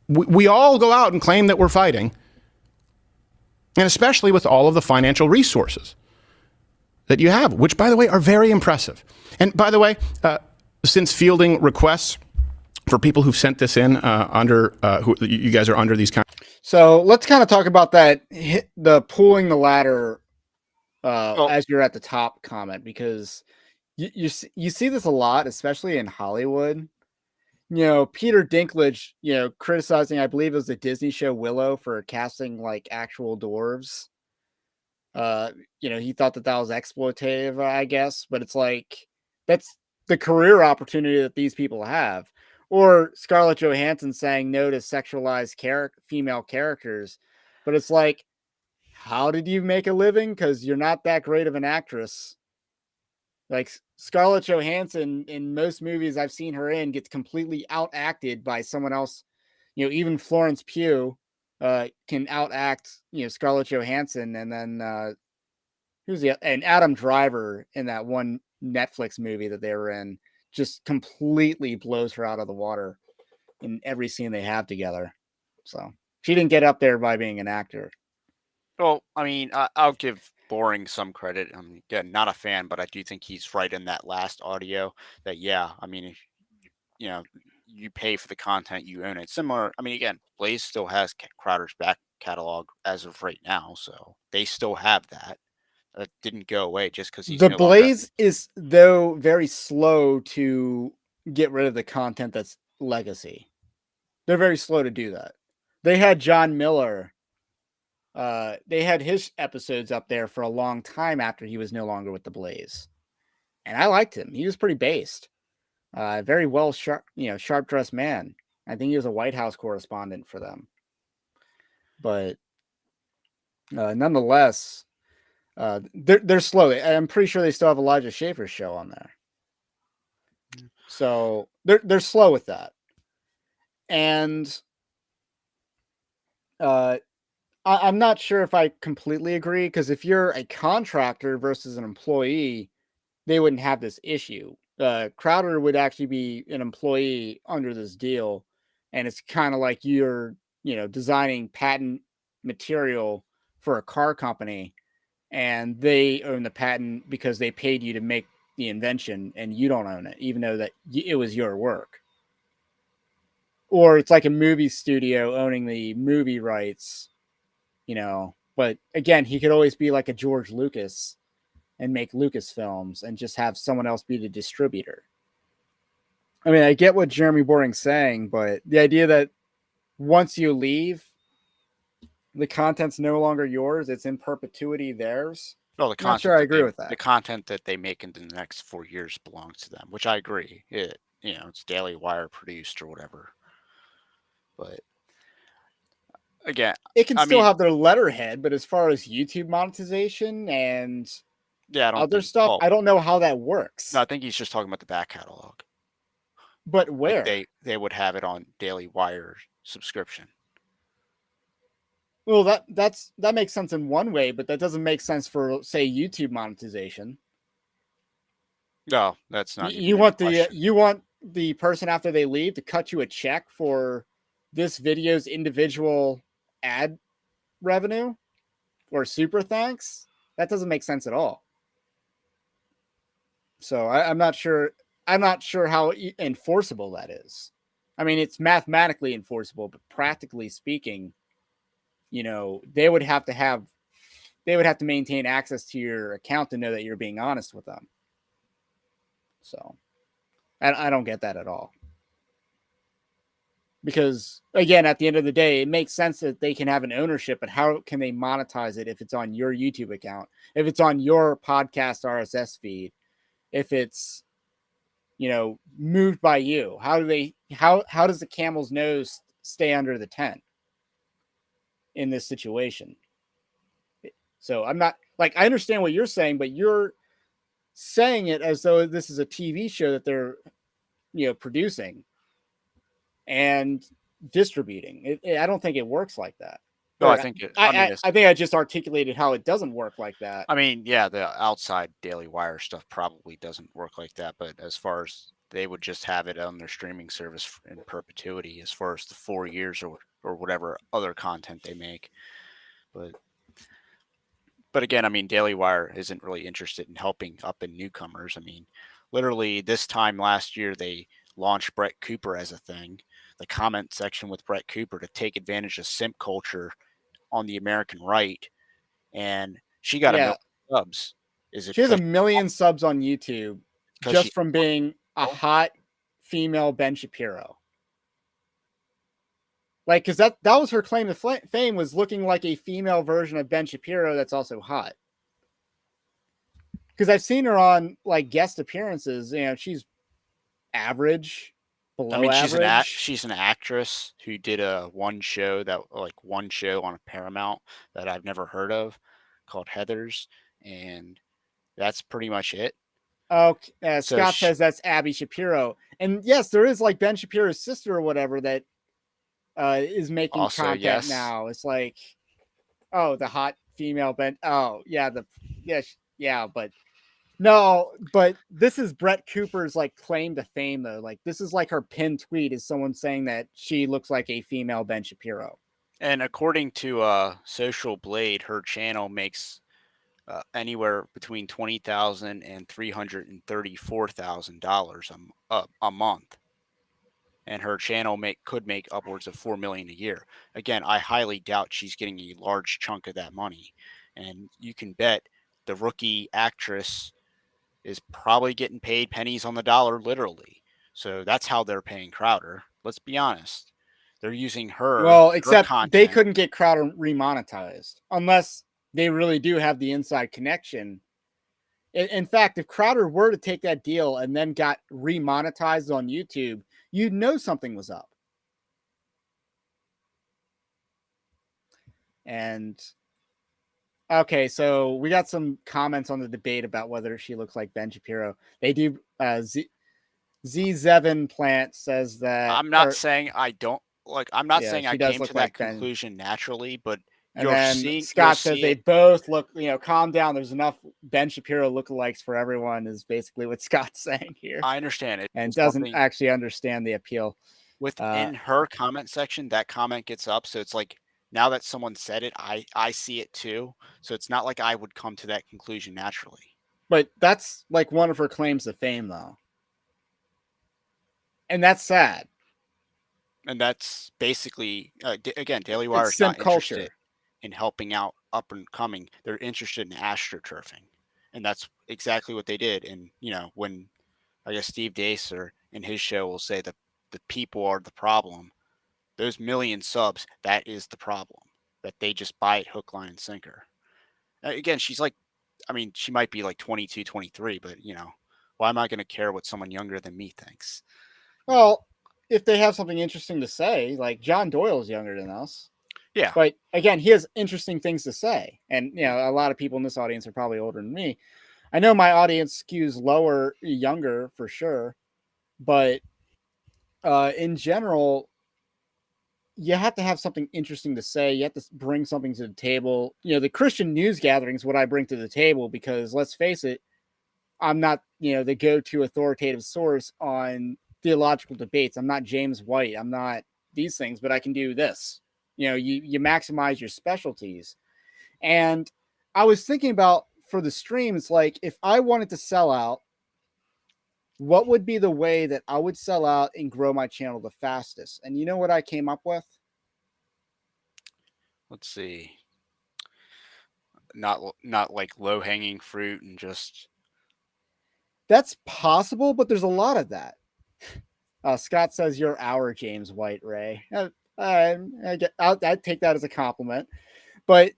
we all go out and claim that we're fighting, and especially with all of the financial resources that you have, which, by the way, are very impressive. And by the way, since fielding requests for people who've sent this in who you guys are under these kind. So let's kind of talk about that, the pulling the ladder as you're at the top comment, because you see this a lot, especially in Hollywood. You know, Peter Dinklage, criticizing, I believe it was the Disney show Willow for casting like actual dwarves. He thought that was exploitative, I guess, but it's like, that's the career opportunity that these people have. Or Scarlett Johansson saying no to sexualized female characters. But it's like, how did you make a living? Because you're not that great of an actress. Like, Scarlett Johansson in most movies I've seen her in gets completely outacted by someone else. Even Florence Pugh can outact, Scarlett Johansson. And then and Adam Driver in that one Netflix movie that they were in just completely blows her out of the water in every scene they have together. So she didn't get up there by being an actor. Well, I mean, I'll give Boring some credit. I'm again not a fan, but I do think he's right in that last audio. That I mean, if, you pay for the content, you own it. Similar. I mean, again, Blaze still has Crowder's back catalog as of right now, so they still have that. That didn't go away just because he's The no Blaze is, though, very slow to get rid of the content that's legacy. They're very slow to do that. They had John Miller. They had his episodes up there for a long time after he was no longer with the Blaze, and I liked him. He was pretty based, very well sharp dressed man. I think he was a White House correspondent for them, but nonetheless, they're slow. I'm pretty sure they still have Elijah Schaefer's show on there, so they're slow with that, and I'm not sure if I completely agree, because if you're a contractor versus an employee, they wouldn't have this issue. Crowder would actually be an employee under this deal, and it's kind of like you're, designing patent material for a car company, and they own the patent because they paid you to make the invention, and you don't own it, even though that it was your work. Or it's like a movie studio owning the movie rights. But again, he could always be like a George Lucas and make Lucasfilms and just have someone else be the distributor. I mean, I get what Jeremy Boring's saying, but the idea that once you leave, the content's no longer yours, it's in perpetuity theirs. Well, the I'm not sure I agree with that. The content that they make in the next 4 years belongs to them, which I agree. It's Daily Wire produced or whatever. But again, it can still have their letterhead, but as far as YouTube monetization and other stuff, I don't know how that works. No, I think he's just talking about the back catalog. But where? Like they would have it on Daily Wire subscription. Well, that makes sense in one way, but that doesn't make sense for, say, YouTube monetization. No, that's not. You want the person after they leave to cut you a check for this video's individual ad revenue or super thanks? That doesn't make sense at all. So I'm not sure how enforceable that is. I mean, it's mathematically enforceable, but practically speaking, they would have to maintain access to your account to know that you're being honest with them. So I don't get that at all. Because, again, at the end of the day, it makes sense that they can have an ownership, but how can they monetize it if it's on your YouTube account, if it's on your podcast RSS feed, if it's, moved by you? How does the camel's nose stay under the tent in this situation? So I'm not, I understand what you're saying, but you're saying it as though this is a TV show that they're, producing. And distributing. I don't think it works like that. No, I Or think it. I think I just articulated how it doesn't work like that. I mean, yeah, the outside Daily Wire stuff probably doesn't work like that. But as far as they would just have it on their streaming service in perpetuity, as far as the 4 years or whatever other content they make. But again, I mean, Daily Wire isn't really interested in helping up and newcomers. I mean, literally this time last year, they launched Brett Cooper as a thing, the comment section with Brett Cooper to take advantage of simp culture on the American right. And she got a Yeah, million subs. Is it she has a because million subs on YouTube she just from being a hot female Ben Shapiro. Like, because that was her claim to fame, was looking like a female version of Ben Shapiro that's also hot. Because I've seen her on like guest appearances. You know, she's average, below I mean, average. she's an actress who did one show on Paramount that I've never heard of called Heathers, and that's pretty much it. Oh, So Scott says that's Abby Shapiro, and yes, there is like Ben Shapiro's sister or whatever that is making also, content yes. now. It's like, oh, the hot female Ben. Oh, yeah, but no, but this is Brett Cooper's like claim to fame though. Like this is like her pinned tweet is someone saying that she looks like a female Ben Shapiro. And according to Social Blade, her channel makes anywhere between $20,000 and $334,000 a month, and her channel could make upwards of $4 million a year. Again, I highly doubt she's getting a large chunk of that money, and you can bet the rookie actress is probably getting paid pennies on the dollar, literally. So that's how they're paying Crowder. Let's be honest. They're using her. Well, her except content. they couldn't get Crowder remonetized unless they really do have the inside connection. In fact, if Crowder were to take that deal and then got remonetized on YouTube, you'd know something was up. And okay, so we got some comments on the debate about whether she looks like Ben Shapiro. They do. Z7 Plant says that. I'm not saying I don't like. I'm not saying I came to that like conclusion naturally, but and then Scott says they both look. Calm down. There's enough Ben Shapiro lookalikes for everyone. Is basically what Scott's saying here. I understand it, and doesn't actually understand the appeal. Within her comment section, that comment gets up, so it's like now that someone said it, I see it too. So it's not like I would come to that conclusion naturally. But that's like one of her claims to fame, though. And that's sad. And that's basically, again, Daily Wire is not interested in helping out up and coming. They're interested in astroturfing. And that's exactly what they did. And, when I guess Steve Dacer in his show will say that the people are the problem, those million subs, that is the problem. That they just buy it hook, line, and sinker. Again, she's like, she might be like 22, 23, but, why am I going to care what someone younger than me thinks? Well, if they have something interesting to say, like John Doyle is younger than us. Yeah. But again, he has interesting things to say. And, a lot of people in this audience are probably older than me. I know my audience skews younger for sure. But in general, you have to have something interesting to say. You have to bring something to the table. The Christian news gathering is what I bring to the table because let's face it, I'm not, the go-to authoritative source on theological debates. I'm not James White. I'm not these things, but I can do this. You maximize your specialties. And I was thinking about for the stream, it's like if I wanted to sell out, what would be the way that I would sell out and grow my channel the fastest? And you know what I came up with? Let's see. Not like low-hanging fruit and just. That's possible, but there's a lot of that. Scott says you're our James White, Ray. I'd take that as a compliment. But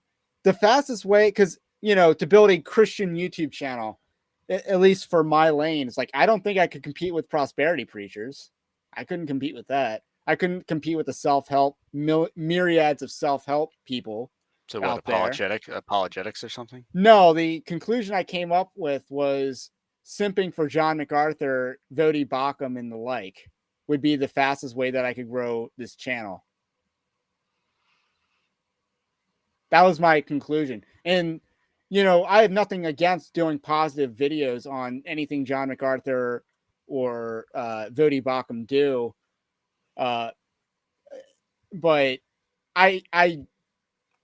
the fastest way, because, to build a Christian YouTube channel, at least for my lane, it's like, I don't think I could compete with prosperity preachers. I couldn't compete with that. I couldn't compete with the self-help, myriads of self-help people. So what, apologetics or something? No, the conclusion I came up with was simping for John MacArthur, Vody Baucham, and the like. would be the fastest way that I could grow this channel. That was my conclusion. And, you know, I have nothing against doing positive videos on anything John MacArthur or Vodi Bakum do. But I,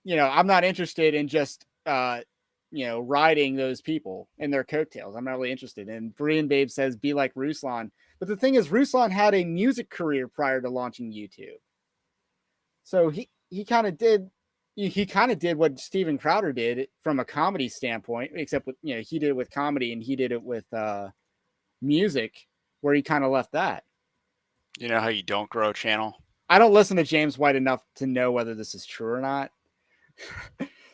you know, I'm not interested in just, you know, riding those people in their coattails. I'm not really interested. And Korean Babe says, be like Ruslan. But the thing is, Ruslan had a music career prior to launching YouTube. So he kind of did what Steven Crowder did from a comedy standpoint, except with, you know, he did it with comedy and he did it with music, where he kind of left that. You know how you don't grow a channel? I don't listen to James White enough to know whether this is true or not.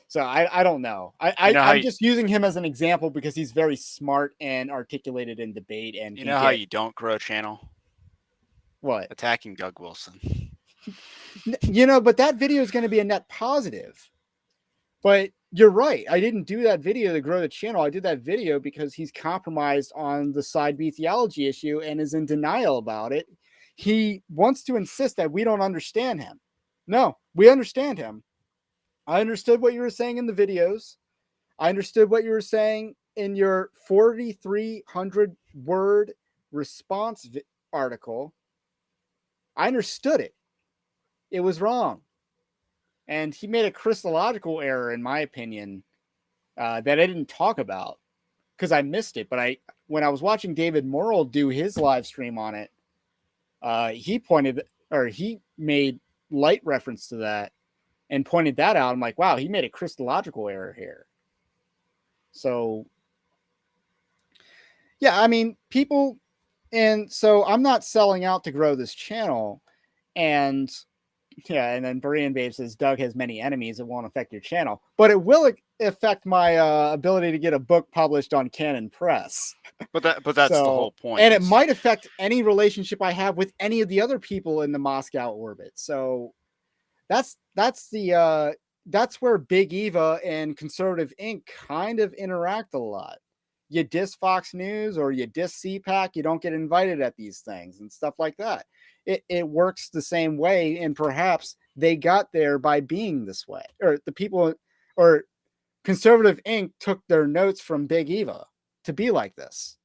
So I don't know. I'm just using him as an example because he's very smart and articulated in debate. And you know how you don't grow a channel? What? Attacking Doug Wilson. You know, but that video is going to be a net positive. But you're right. I didn't do that video to grow the channel. I did that video because he's compromised on the side B theology issue and is in denial about it. He wants to insist that we don't understand him. No, we understand him. I understood what you were saying in the videos. I understood what you were saying in your 4,300 word response article. I understood it. It was wrong. And he made a Christological error, in my opinion, that I didn't talk about because I missed it. But when I was watching David Morrill do his live stream on it, he made light reference to that and pointed that out. I'm like, wow, he made a Christological error here. So, yeah, I mean, people, and so I'm not selling out to grow this channel. And yeah, and then Berean Babe says, Doug has many enemies. It won't affect your channel, but it will affect my ability to get a book published on Canon Press. But that's the whole point. And it might affect any relationship I have with any of the other people in the Moscow orbit. So that's where Big Eva and Conservative Inc. kind of interact a lot. You diss Fox News or you diss CPAC, you don't get invited at these things and stuff like that. It works the same way, and perhaps they got there by being this way, or the people, or Conservative Inc. took their notes from Big Eva to be like this.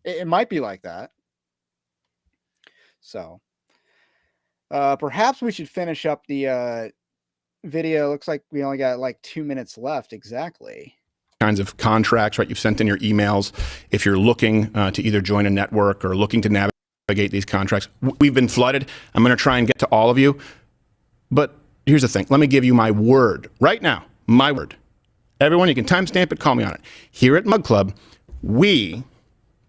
It might be like that. So perhaps we should finish up the video. Looks like we only got like 2 minutes left exactly. Kinds of contracts, right? You've sent in your emails. If you're looking to either join a network or looking to navigate these contracts, we've been flooded. I'm going to try and get to all of you. But here's the thing. Let me give you my word right now. My word. Everyone, you can timestamp it, call me on it. Here at Mug Club, we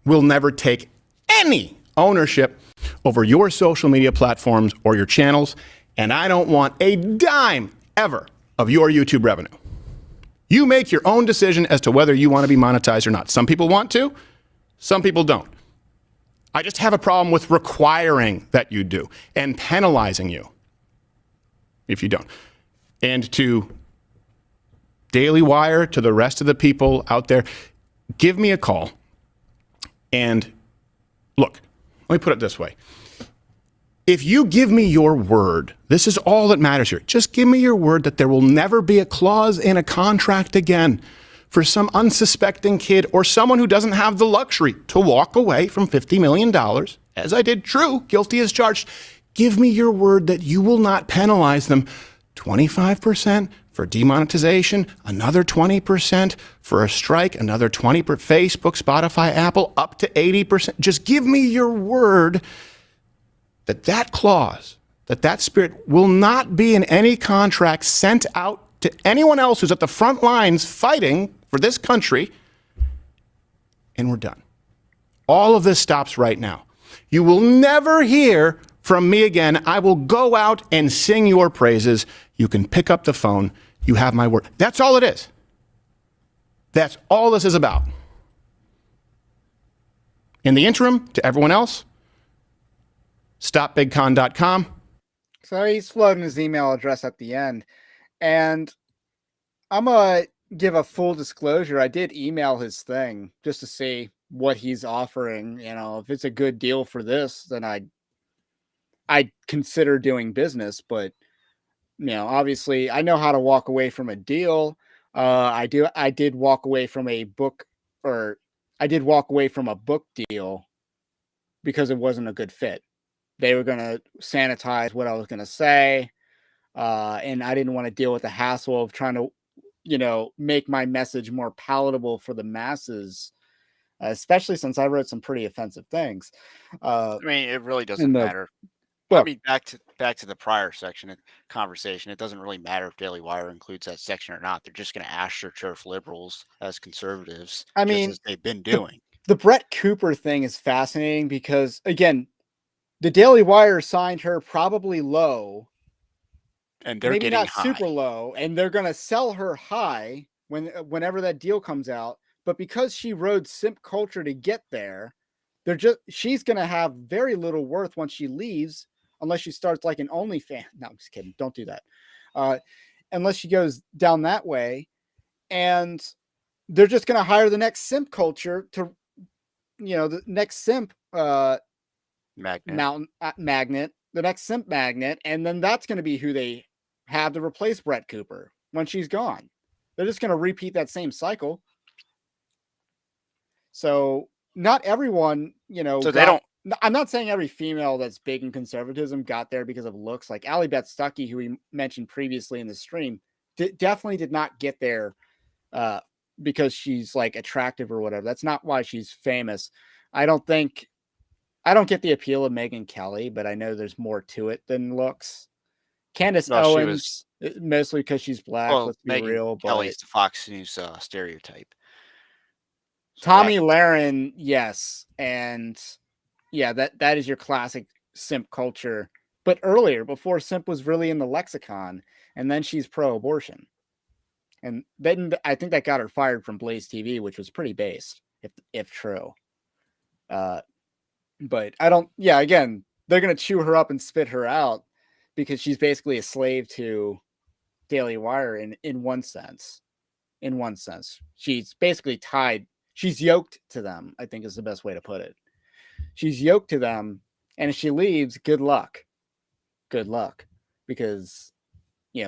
will never take any ownership over your social media platforms or your channels, and I don't want a dime ever of your YouTube revenue. You make your own decision as to whether you want to be monetized or not. Some people want to, some people don't. I just have a problem with requiring that you do and penalizing you if you don't. And to Daily Wire, to the rest of the people out there, give me a call. And look, let me put it this way. If you give me your word, this is all that matters here. Just give me your word that there will never be a clause in a contract again for some unsuspecting kid or someone who doesn't have the luxury to walk away from $50 million, as I did, true, guilty as charged. Give me your word that you will not penalize them 25% for demonetization, another 20% for a strike, another 20% for Facebook, Spotify, Apple, up to 80%. Just give me your word that that clause, that spirit will not be in any contract sent out to anyone else who's at the front lines fighting for this country, and we're done. All of this stops right now. You will never hear from me again. I will go out and sing your praises. You can pick up the phone. You have my word. That's all it is. That's all this is about. In the interim, to everyone else, stopbigcon.com. So he's floating his email address at the end. And I'm going to give a full disclosure. I did email his thing just to see what he's offering. You know, if it's a good deal for this, then I'd I'd consider doing business, but obviously I know how to walk away from a deal. I did walk away from a book, or I did walk away from a book deal because it wasn't a good fit. They were going to sanitize what I was going to say. And I didn't want to deal with the hassle of trying to, make my message more palatable for the masses, especially since I wrote some pretty offensive things. I mean, it really in doesn't the matter. I book. mean, back to the prior section conversation. It doesn't really matter if Daily Wire includes that section or not. They're just going to astroturf liberals as conservatives, I just mean, as they've been doing. The Brett Cooper thing is fascinating because, again, the Daily Wire signed her probably low, And they're maybe getting not high. super low, and they're going to sell her high whenever that deal comes out. But because she rode simp culture to get there, she's going to have very little worth once she leaves, unless she starts like an OnlyFans. No, I'm just kidding. Don't do that. Unless she goes down that way, and they're just going to hire the next simp culture to, the next simp magnet, the next simp magnet, and then that's going to be who they have to replace Brett Cooper when she's gone. They're just going to repeat that same cycle. So not everyone, So they don't. I'm not saying every female that's big in conservatism got there because of looks. Like Allie Beth Stuckey, who we mentioned previously in the stream, definitely did not get there because she's like attractive or whatever. That's not why she's famous. I don't get the appeal of Megyn Kelly, but I know there's more to it than looks. Candace Owens, mostly because she's black. Well, Let's be Megyn real. Kelly's But the Fox News stereotype. So Tommy Lahren, yes, and yeah, that is your classic simp culture. But earlier, before simp was really in the lexicon, and then she's pro-abortion, and then I think that got her fired from Blaze TV, which was pretty based, if true. But I don't. Yeah, again, they're gonna chew her up and spit her out because she's basically a slave to Daily Wire in one sense. In one sense, she's basically tied. She's yoked to them, I think is the best way to put it. She's yoked to them, and if she leaves, good luck. Good luck, because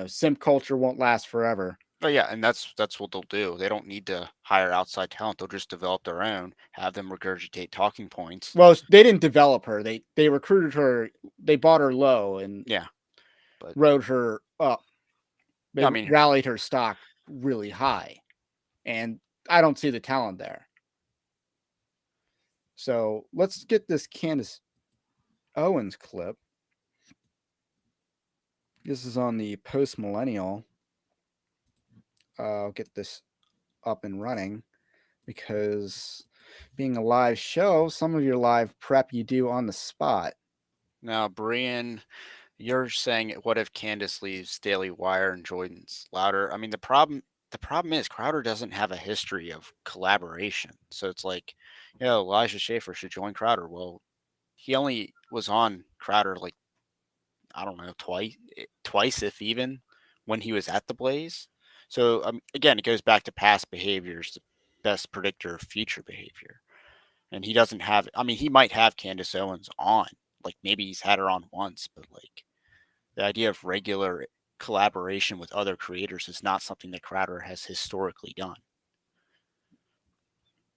simp culture won't last forever. But yeah, and that's what they'll do. They don't need to hire outside talent. They'll just develop their own, have them regurgitate talking points. Well, they didn't develop her. They recruited her. They bought her low and rode her up. They rallied her stock really high, and I don't see the talent there. So let's get this Candace Owens clip. This is on the Post Millennial. I'll get this up and running because being a live show, some of your live prep you do on the spot. Now, Brian, you're saying, what if Candace leaves Daily Wire and joins Louder? I mean, the problem is Crowder doesn't have a history of collaboration. So it's like, Elijah Schaffer should join Crowder. Well, he only was on Crowder like, I don't know, twice if even, when he was at the Blaze. So again, it goes back to past behaviors, the best predictor of future behavior. And he doesn't have, he might have Candace Owens on, like maybe he's had her on once, but like the idea of regular collaboration with other creators is not something that Crowder has historically done.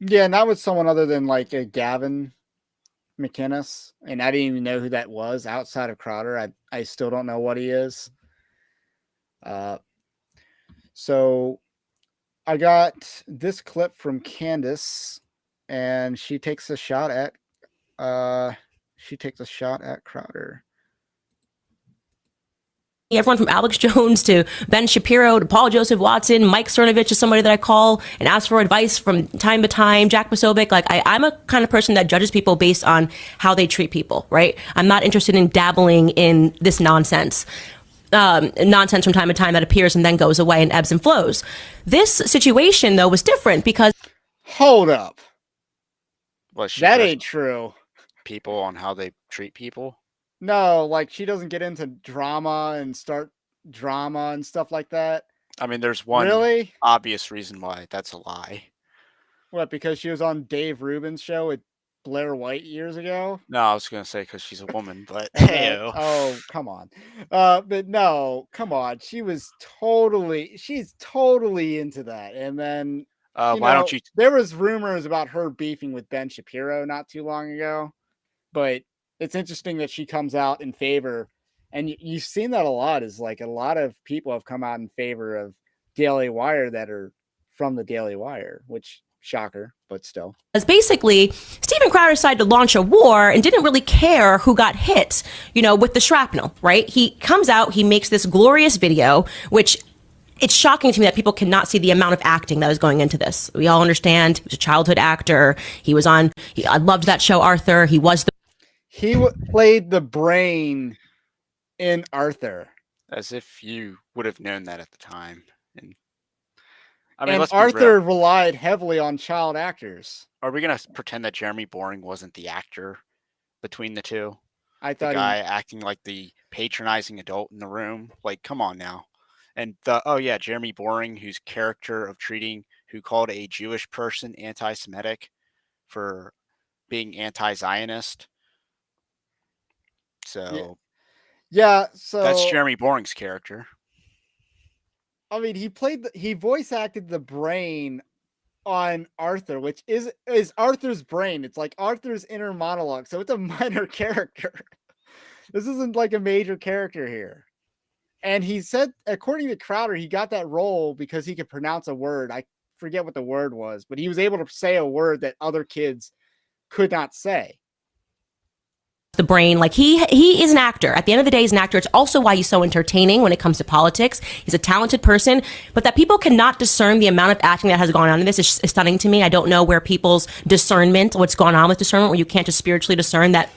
Yeah, not with someone other than like a Gavin McInnes, and I didn't even know who that was outside of Crowder. I still don't know what he is. So I got this clip from Candace, and she takes a shot at Crowder. Everyone from Alex Jones to Ben Shapiro to Paul Joseph Watson, Mike Cernovich is somebody that I call and ask for advice from time to time. Jack Posobiec, like I'm a kind of person that judges people based on how they treat people, right? I'm not interested in dabbling in this nonsense from time to time that appears and then goes away and ebbs and flows. This situation, though, was different because... Hold up. Well, that ain't true. People on how they treat people? No, like she doesn't get into drama and start drama and stuff like that. I mean, there's one obvious reason why that's a lie. What, because she was on Dave Rubin's show with Blair White years ago. No, I was gonna say because she's a woman, but And hey, then, oh, come on. But no, come on. She's totally into that. And then, why don't you? there was rumors about her beefing with Ben Shapiro not too long ago. But it's interesting that she comes out in favor. And you've seen that a lot, is like a lot of people have come out in favor of Daily Wire that are from the Daily Wire, which shocker, but still. As basically, Steven Crowder decided to launch a war and didn't really care who got hit, with the shrapnel, right? He comes out, he makes this glorious video, which it's shocking to me that people cannot see the amount of acting that was going into this. We all understand he was a childhood actor. I loved that show, Arthur. He played the brain in Arthur. As if you would have known that at the time. And Arthur relied heavily on child actors. Are we gonna pretend that Jeremy Boring wasn't the actor between the two? I thought the guy acting like the patronizing adult in the room. Like, come on now. And Jeremy Boring, whose character of who called a Jewish person anti-Semitic for being anti-Zionist. So yeah, so that's Jeremy Boring's character. I mean, he voice acted the brain on Arthur, which is Arthur's brain. It's like Arthur's inner monologue. So it's a minor character. This isn't like a major character here. And he said, according to Crowder, he got that role because he could pronounce a word. I forget what the word was, but he was able to say a word that other kids could not say. the brain. Like he is an actor. At the end of the day, he's an actor. It's also why he's so entertaining when it comes to politics. He's a talented person, but that people cannot discern the amount of acting that has gone on in this is stunning to me. I don't know where people's discernment, what's gone on with discernment, where you can't just spiritually discern that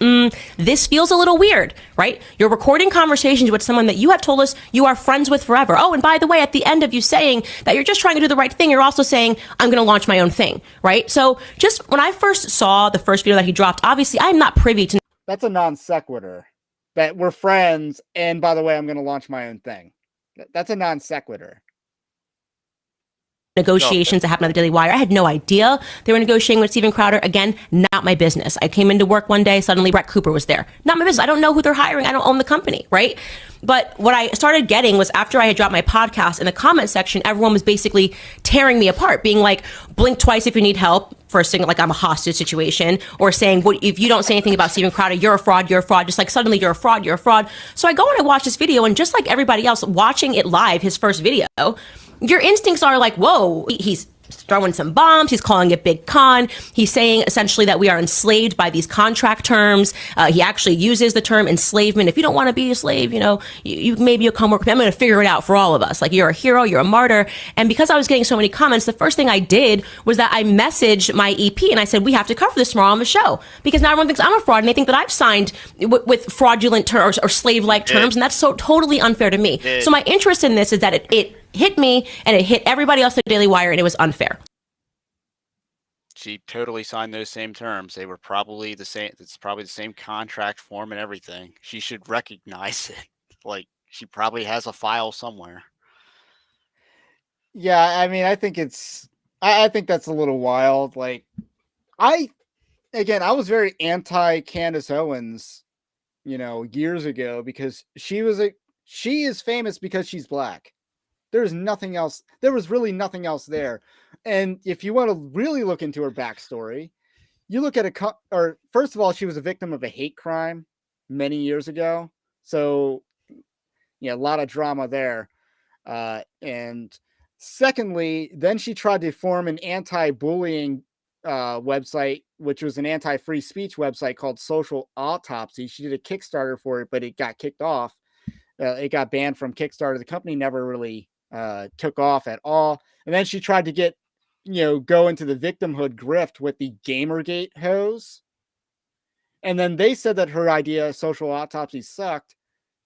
this feels a little weird, right? You're recording conversations with someone that you have told us you are friends with forever. Oh, and by the way, at the end of you saying that you're just trying to do the right thing, you're also saying, I'm going to launch my own thing, right? So just when I first saw the first video that he dropped, obviously I'm not privy to. That's a non sequitur. That we're friends, and by the way, I'm going to launch my own thing. That's a non sequitur. Negotiations that happened at the Daily Wire. I had no idea they were negotiating with Steven Crowder. Again, not my business. I came into work one day, suddenly Brett Cooper was there. Not my business. I don't know who they're hiring. I don't own the company, right? But what I started getting was after I had dropped my podcast, in the comment section, everyone was basically tearing me apart, being like, blink twice if you need help, for saying like I'm a hostage situation, or saying, what if you don't say anything about Steven Crowder, you're a fraud, just like suddenly you're a fraud. So I go and I watch this video, and just like everybody else watching it live, his first video, your instincts are like, whoa, he's throwing some bombs. He's calling it big con. He's saying essentially that we are enslaved by these contract terms. He actually uses the term enslavement. If you don't want to be a slave, you maybe you'll come work with me. I'm going to figure it out for all of us. Like, you're a hero, you're a martyr. And because I was getting so many comments, the first thing I did was that I messaged my EP and I said, we have to cover this tomorrow on the show, because now everyone thinks I'm a fraud and they think that I've signed with fraudulent terms or slave-like terms. And that's so totally unfair to me. So my interest in this is that it hit me and it hit everybody else at the Daily Wire, and it was unfair. She totally signed those same terms. They were probably the same. It's probably the same contract form and everything. She should recognize it. Like, she probably has a file somewhere. Yeah, I mean, I think that's a little wild. Like, I was very anti Candace Owens, years ago, because she is famous because she's black. There's nothing else. There was really nothing else there. And if you want to really look into her backstory, you look at first of all, she was a victim of a hate crime many years ago. So, yeah, a lot of drama there. And secondly, then she tried to form an anti-bullying website, which was an anti-free speech website called Social Autopsy. She did a Kickstarter for it, but it got kicked off. It got banned from Kickstarter. The company never really took off at all. And then she tried to go into the victimhood grift with the Gamergate hose. And then they said that her idea, Social Autopsy, sucked,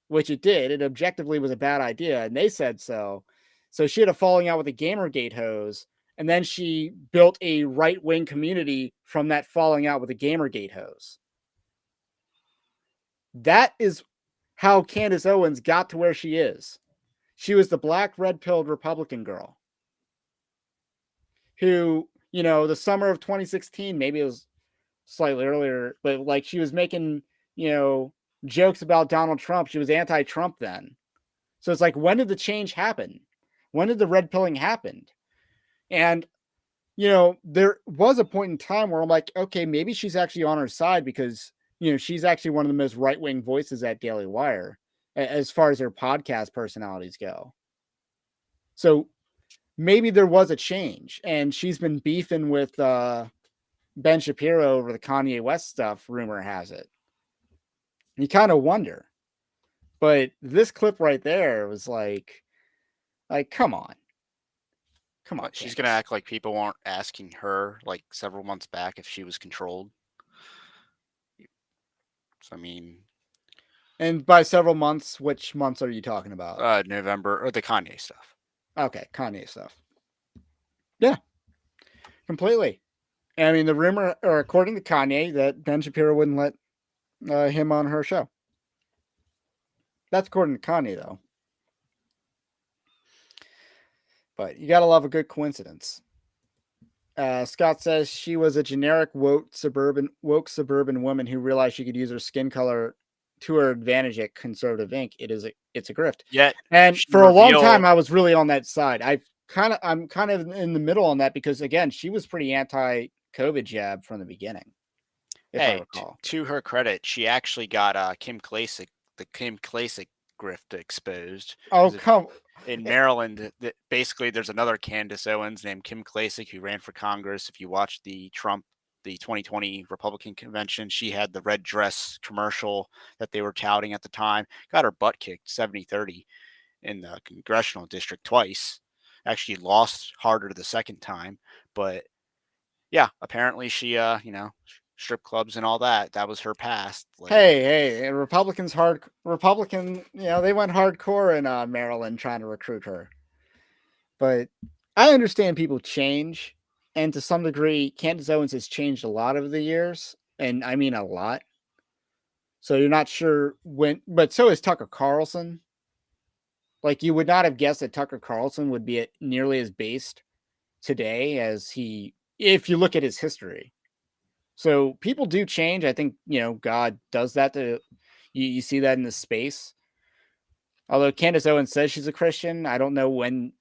which it did. It objectively was a bad idea, and they said so. So she had a falling out with the Gamergate hose, and then she built a right-wing community from that falling out with the Gamergate hose. That is how Candace Owens got to where she is. She was the black red-pilled Republican girl who, the summer of 2016, maybe it was slightly earlier, but like she was making, jokes about Donald Trump. She was anti-Trump then. So it's like, when did the change happen? When did the red pilling happen? And, there was a point in time where I'm like, okay, maybe she's actually on our side because, she's actually one of the most right-wing voices at Daily Wire as far as their podcast personalities go. So maybe there was a change, and she's been beefing with Ben Shapiro over the Kanye West stuff, rumor has it. You kind of wonder. But this clip right there was like, come on. Come on. She's going to act like people weren't asking her like several months back if she was controlled. So, I mean. And by several months, which months are you talking about? November, or the Kanye stuff. Okay, Kanye stuff. Yeah, completely. I mean, the rumor, or according to Kanye, that Ben Shapiro wouldn't let him on her show. That's according to Kanye, though. But you gotta love a good coincidence. Scott says she was a generic woke suburban woman who realized she could use her skin color to her advantage at Conservative Inc. It's a grift. Yet, and for a long time, I was really on that side. I'm kind of in the middle on that because again, she was pretty anti-COVID jab from the beginning. If I recall. To her credit, she actually got the Kim Klacik grift exposed. Oh, come. In Maryland, basically, there's another Candace Owens named Kim Klacik who ran for Congress. If you watch the 2020 Republican convention, she had the red dress commercial that they were touting at the time. Got her butt kicked 70-30 in the congressional district twice. Actually lost harder the second time. But yeah, apparently she, strip clubs and all that. That was her past. Like, hey, Republican, they went hardcore in Maryland trying to recruit her. But I understand people change, and to some degree, Candace Owens has changed a lot over the years, and I mean a lot. So you're not sure when, but so is Tucker Carlson. Like, you would not have guessed that Tucker Carlson would be nearly as based today as if you look at his history. So people do change. I think, God does that you see that in the space. Although Candace Owens says she's a Christian, I don't know when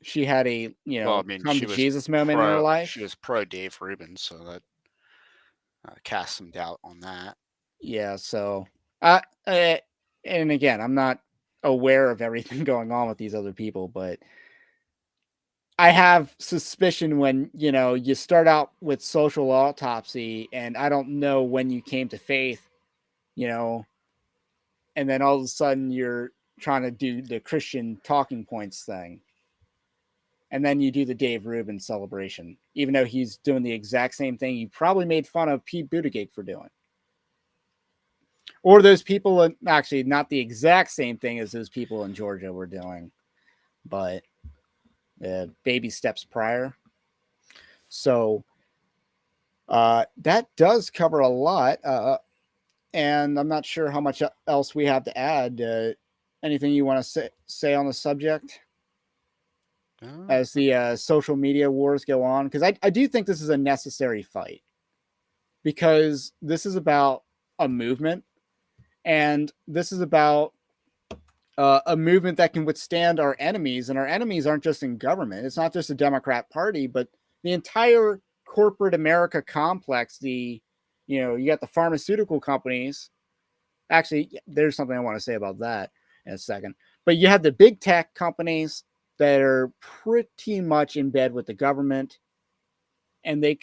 she had a, come to Jesus moment in her life. She was pro Dave Rubin, so that cast some doubt on that. Yeah. So, and again, I'm not aware of everything going on with these other people, but I have suspicion when, you start out with social autopsy, and I don't know when you came to faith, and then all of a sudden you're trying to do the Christian talking points thing. And then you do the Dave Rubin celebration, even though he's doing the exact same thing you probably made fun of Pete Buttigieg for doing. Or those people, actually not the exact same thing as those people in Georgia were doing, but baby steps prior. So that does cover a lot. And I'm not sure how much else we have to add. Anything you want to say on the subject as the social media wars go on? Because I do think this is a necessary fight, because this is about a movement, and this is about a movement that can withstand our enemies, and our enemies aren't just in government. It's not just the Democrat Party, but the entire corporate America complex. You got the pharmaceutical companies. Actually, there's something I want to say about that in a second. But you have the big tech companies that are pretty much in bed with the government, and they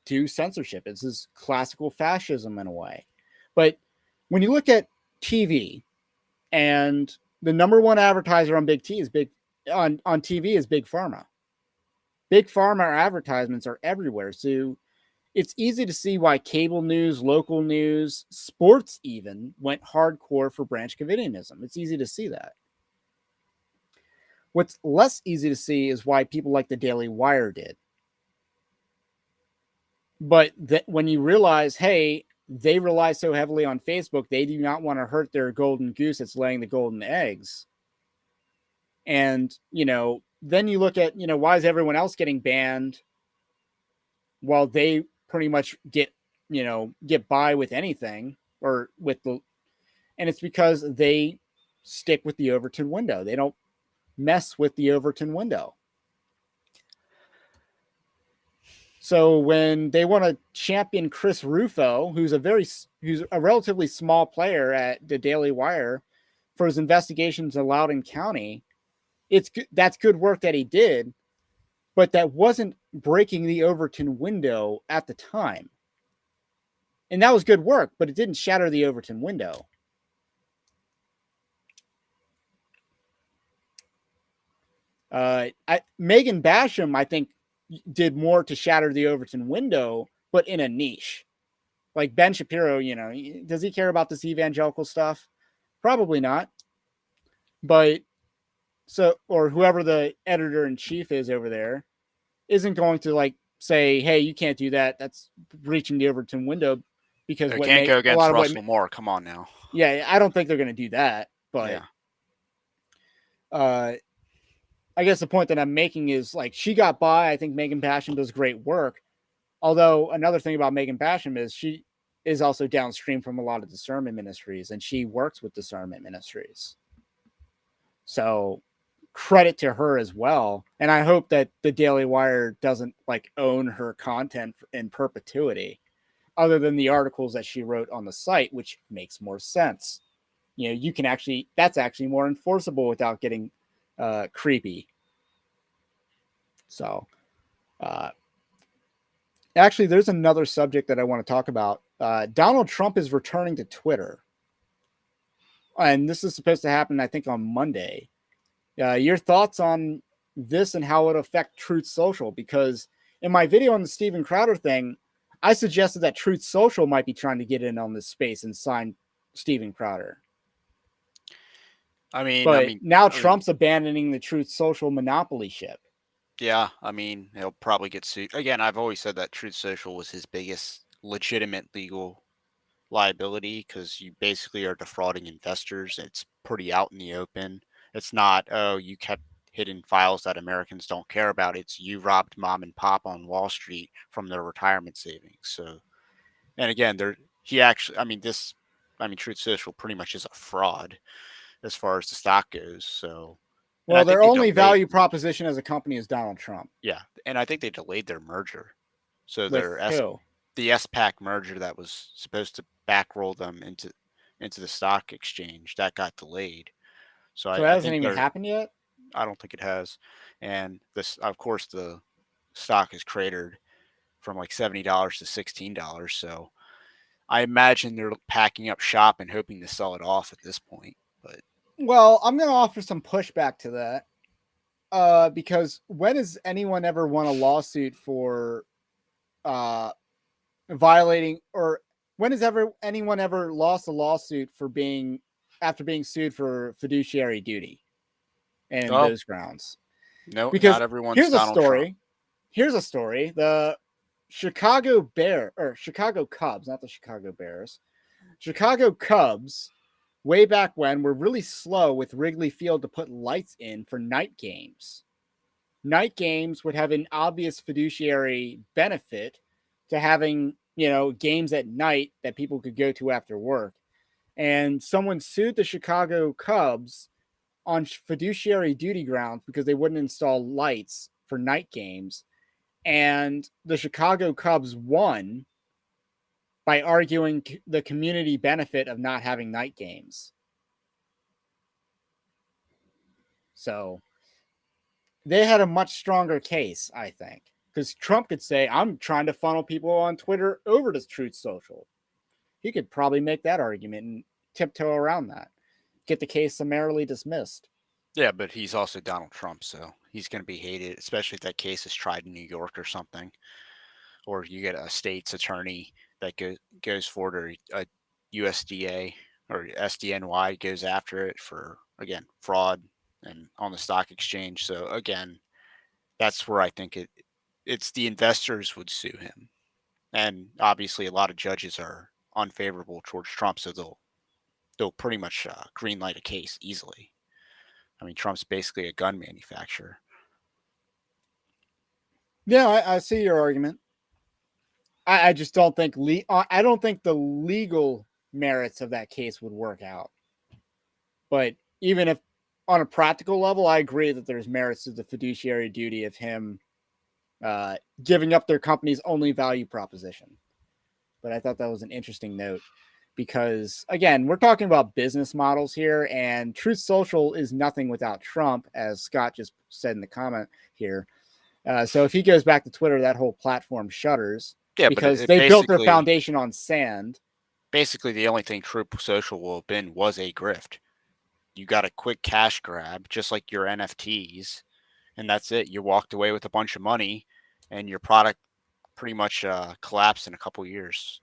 do censorship. It's this classical fascism in a way. But when you look at TV, and the number one advertiser on TV is Big Pharma. Big Pharma advertisements are everywhere. So it's easy to see why cable news, local news, sports even went hardcore for Branch Covidianism. It's easy to see that. What's less easy to see is why people like the Daily Wire did. But when you realize, hey, they rely so heavily on Facebook, they do not want to hurt their golden goose that's laying the golden eggs. And, then you look at, why is everyone else getting banned while they pretty much get get by with anything or with the, and it's because they stick with the Overton window. They don't mess with the Overton window. So when they want to champion Chris Rufo, who's a relatively small player at the Daily Wire for his investigations in Loudoun County, that's good work that he did, but that wasn't breaking the Overton window at the time. And that was good work, but it didn't shatter the Overton window. Megan Basham, I think, did more to shatter the Overton window, but in a niche. Like Ben Shapiro, does he care about this evangelical stuff? Probably not. But or whoever the editor in chief is over there isn't going to say, hey, you can't do that. That's breaching the Overton window, because They can't go against Russell Moore. Come on now. Yeah, I don't think they're going to do that. But I guess the point that I'm making is she got by. I think Megan Basham does great work. Although another thing about Megan Basham is she is also downstream from a lot of discernment ministries, and she works with discernment ministries. So credit to her as well. And I hope that the Daily Wire doesn't own her content in perpetuity, other than the articles that she wrote on the site, which makes more sense. You can that's actually more enforceable without getting creepy. So actually, there's another subject that I want to talk about. Donald Trump is returning to Twitter. And this is supposed to happen, I think, on Monday. Your thoughts on this and how it will affect Truth Social? Because in my video on the Steven Crowder thing, I suggested that Truth Social might be trying to get in on this space and sign Steven Crowder. Now Trump's abandoning the Truth Social monopoly ship. Yeah, he'll probably get sued. Again, I've always said that Truth Social was his biggest legitimate legal liability, because you basically are defrauding investors. It's pretty out in the open. It's not, oh, you kept hidden files that Americans don't care about. It's you robbed mom and pop on Wall Street from their retirement savings. So, and again, Truth Social pretty much is a fraud as far as the stock goes. So, well, their only value proposition as a company is Donald Trump. Yeah, and I think they delayed their merger. So the SPAC merger that was supposed to backroll them into the stock exchange, that got delayed. So it hasn't even happened yet? I don't think it has. And this, of course, the stock is cratered from $70 to $16. So I imagine they're packing up shop and hoping to sell it off at this point. But well, I'm going to offer some pushback to that. Because when has anyone ever won a lawsuit for violating, or when has anyone ever lost a lawsuit for after being sued for fiduciary duty and those grounds? No, because not everyone's here's Donald a story. Trump. Here's a story. The Chicago Cubs, not the Chicago Bears, Chicago Cubs, way back when, were really slow with Wrigley Field to put lights in for night games. Night games would have an obvious fiduciary benefit to having, games at night that people could go to after work. And someone sued the Chicago Cubs on fiduciary duty grounds because they wouldn't install lights for night games. And the Chicago Cubs won by arguing the community benefit of not having night games. So they had a much stronger case, I think, because Trump could say, I'm trying to funnel people on Twitter over to Truth Social. He could probably make that argument and tiptoe around that, get the case summarily dismissed. Yeah, but he's also Donald Trump, so he's going to be hated, especially if that case is tried in New York or something. Or you get a state's attorney that goes forward, or a USDA or SDNY goes after it for, again, fraud and on the stock exchange. So, again, that's where I think it's the investors would sue him. And obviously a lot of judges are unfavorable towards Trump, so they'll pretty much greenlight a case easily. Trump's basically a gun manufacturer. Yeah, I see your argument. I just don't think I don't think the legal merits of that case would work out. But even if on a practical level, I agree that there's merits to the fiduciary duty of him giving up their company's only value proposition. But I thought that was an interesting note because, again, we're talking about business models here, and Truth Social is nothing without Trump, as Scott just said in the comment here. So if he goes back to Twitter, that whole platform shutters because they built their foundation on sand. Basically, the only thing Truth Social will have been was a grift. You got a quick cash grab, just like your NFTs, and that's it. You walked away with a bunch of money, and your product pretty much collapsed in a couple years.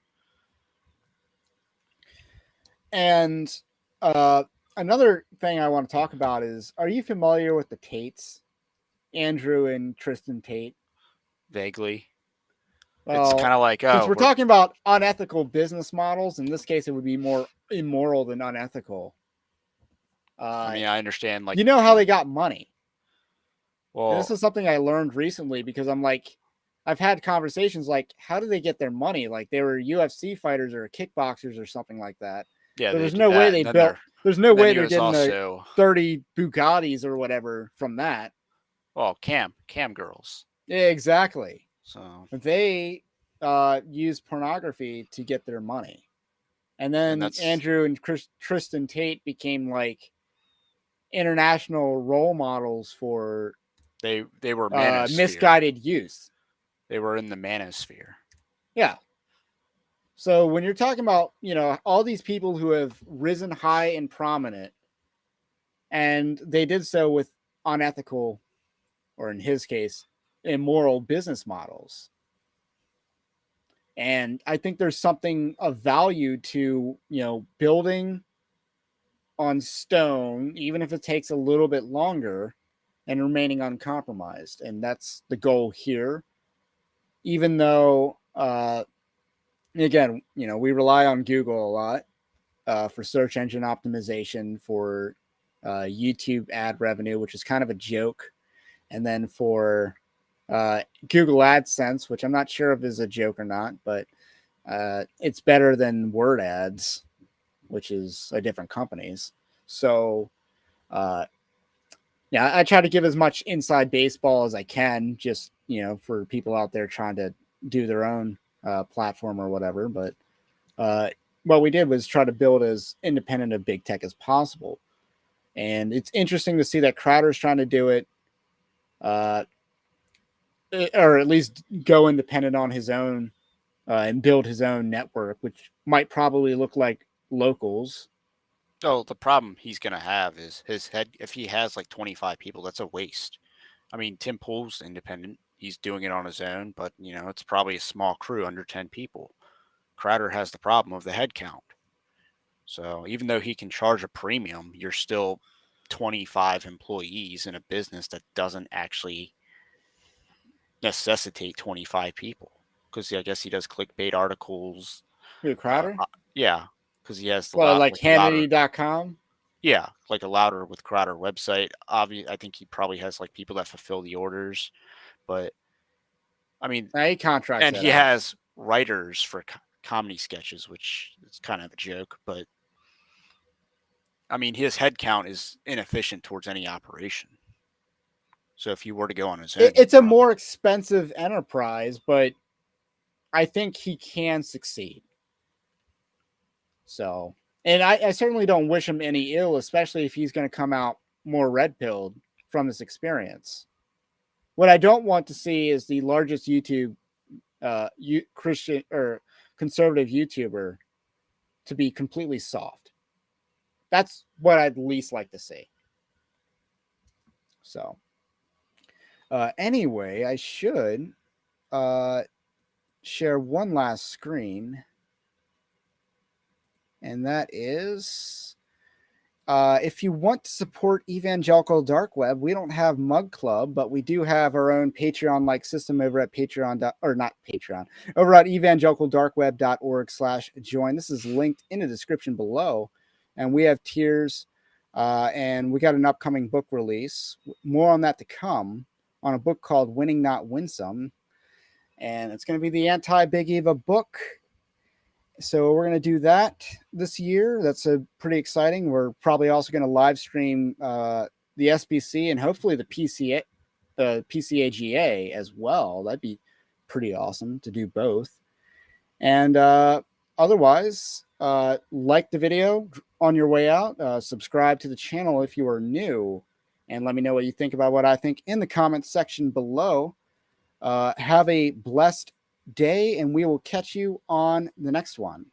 And another thing I want to talk about is, are you familiar with the Tates? Andrew and Tristan Tate? Vaguely. Well, it's kind of like, since we're talking about unethical business models, in this case, it would be more immoral than unethical. I mean, I understand. Like, you know how they got money. Well, and this is something I learned recently because I'm like, I've had conversations like, how do they get their money? Like they were UFC fighters or kickboxers or something like that. Yeah, so there's no way they built. There's no way they're getting 30 Bugattis or whatever from that. Well, cam girls. Yeah, exactly. So they use pornography to get their money, and then Andrew and Tristan Tate became like international role models for. They were misguided youth. They were in the manosphere. Yeah. So when you're talking about, all these people who have risen high and prominent, and they did so with unethical, or in his case, immoral business models. And I think there's something of value to, building on stone, even if it takes a little bit longer, and remaining uncompromised. And that's the goal here. Even though, again, we rely on Google a lot for search engine optimization, for YouTube ad revenue, which is kind of a joke. And then for Google AdSense, which I'm not sure if is a joke or not, but it's better than Word Ads, which is a different company's. So, I try to give as much inside baseball as I can, just, for people out there trying to do their own platform or whatever. But what we did was try to build as independent of big tech as possible. And it's interesting to see that Crowder's trying to do it, or at least go independent on his own and build his own network, which might probably look like locals. Oh, the problem he's going to have is his head. If he has like 25 people, that's a waste. I mean, Tim Pool's independent. He's doing it on his own, but, it's probably a small crew under 10 people. Crowder has the problem of the head count. So even though he can charge a premium, you're still 25 employees in a business that doesn't actually necessitate 25 people. Because I guess he does clickbait articles. Who, Crowder? Yeah, because he has the like Hannity.com. Yeah, like a Louder with Crowder website. Obviously, I think he probably has like people that fulfill the orders, but I mean, he contracts, and he has writers for comedy sketches, which is kind of a joke. But I mean, his headcount is inefficient towards any operation. So if you were to go on his own, it's a more expensive enterprise, but I think he can succeed. So, and I certainly don't wish him any ill, especially if he's going to come out more red-pilled from this experience. What I don't want to see is the largest YouTube Christian or conservative YouTuber to be completely soft. That's what I'd least like to see. So, anyway, I should share one last screen. And that is, if you want to support Evangelical Dark Web, we don't have Mug Club, but we do have our own Patreon-like system over at over at evangelicaldarkweb.org/join. This is linked in the description below. And we have tiers, and we got an upcoming book release. More on that to come, on a book called Winning Not Winsome. and it's going to be the anti-Big Eva book. So we're going to do that this year. That's pretty exciting. We're probably also going to live stream the SBC and hopefully the PCAGA as well. That'd be pretty awesome to do both. And otherwise, like the video on your way out. Subscribe to the channel if you are new. And let me know what you think about what I think in the comments section below. Have a blessed day, and we will catch you on the next one.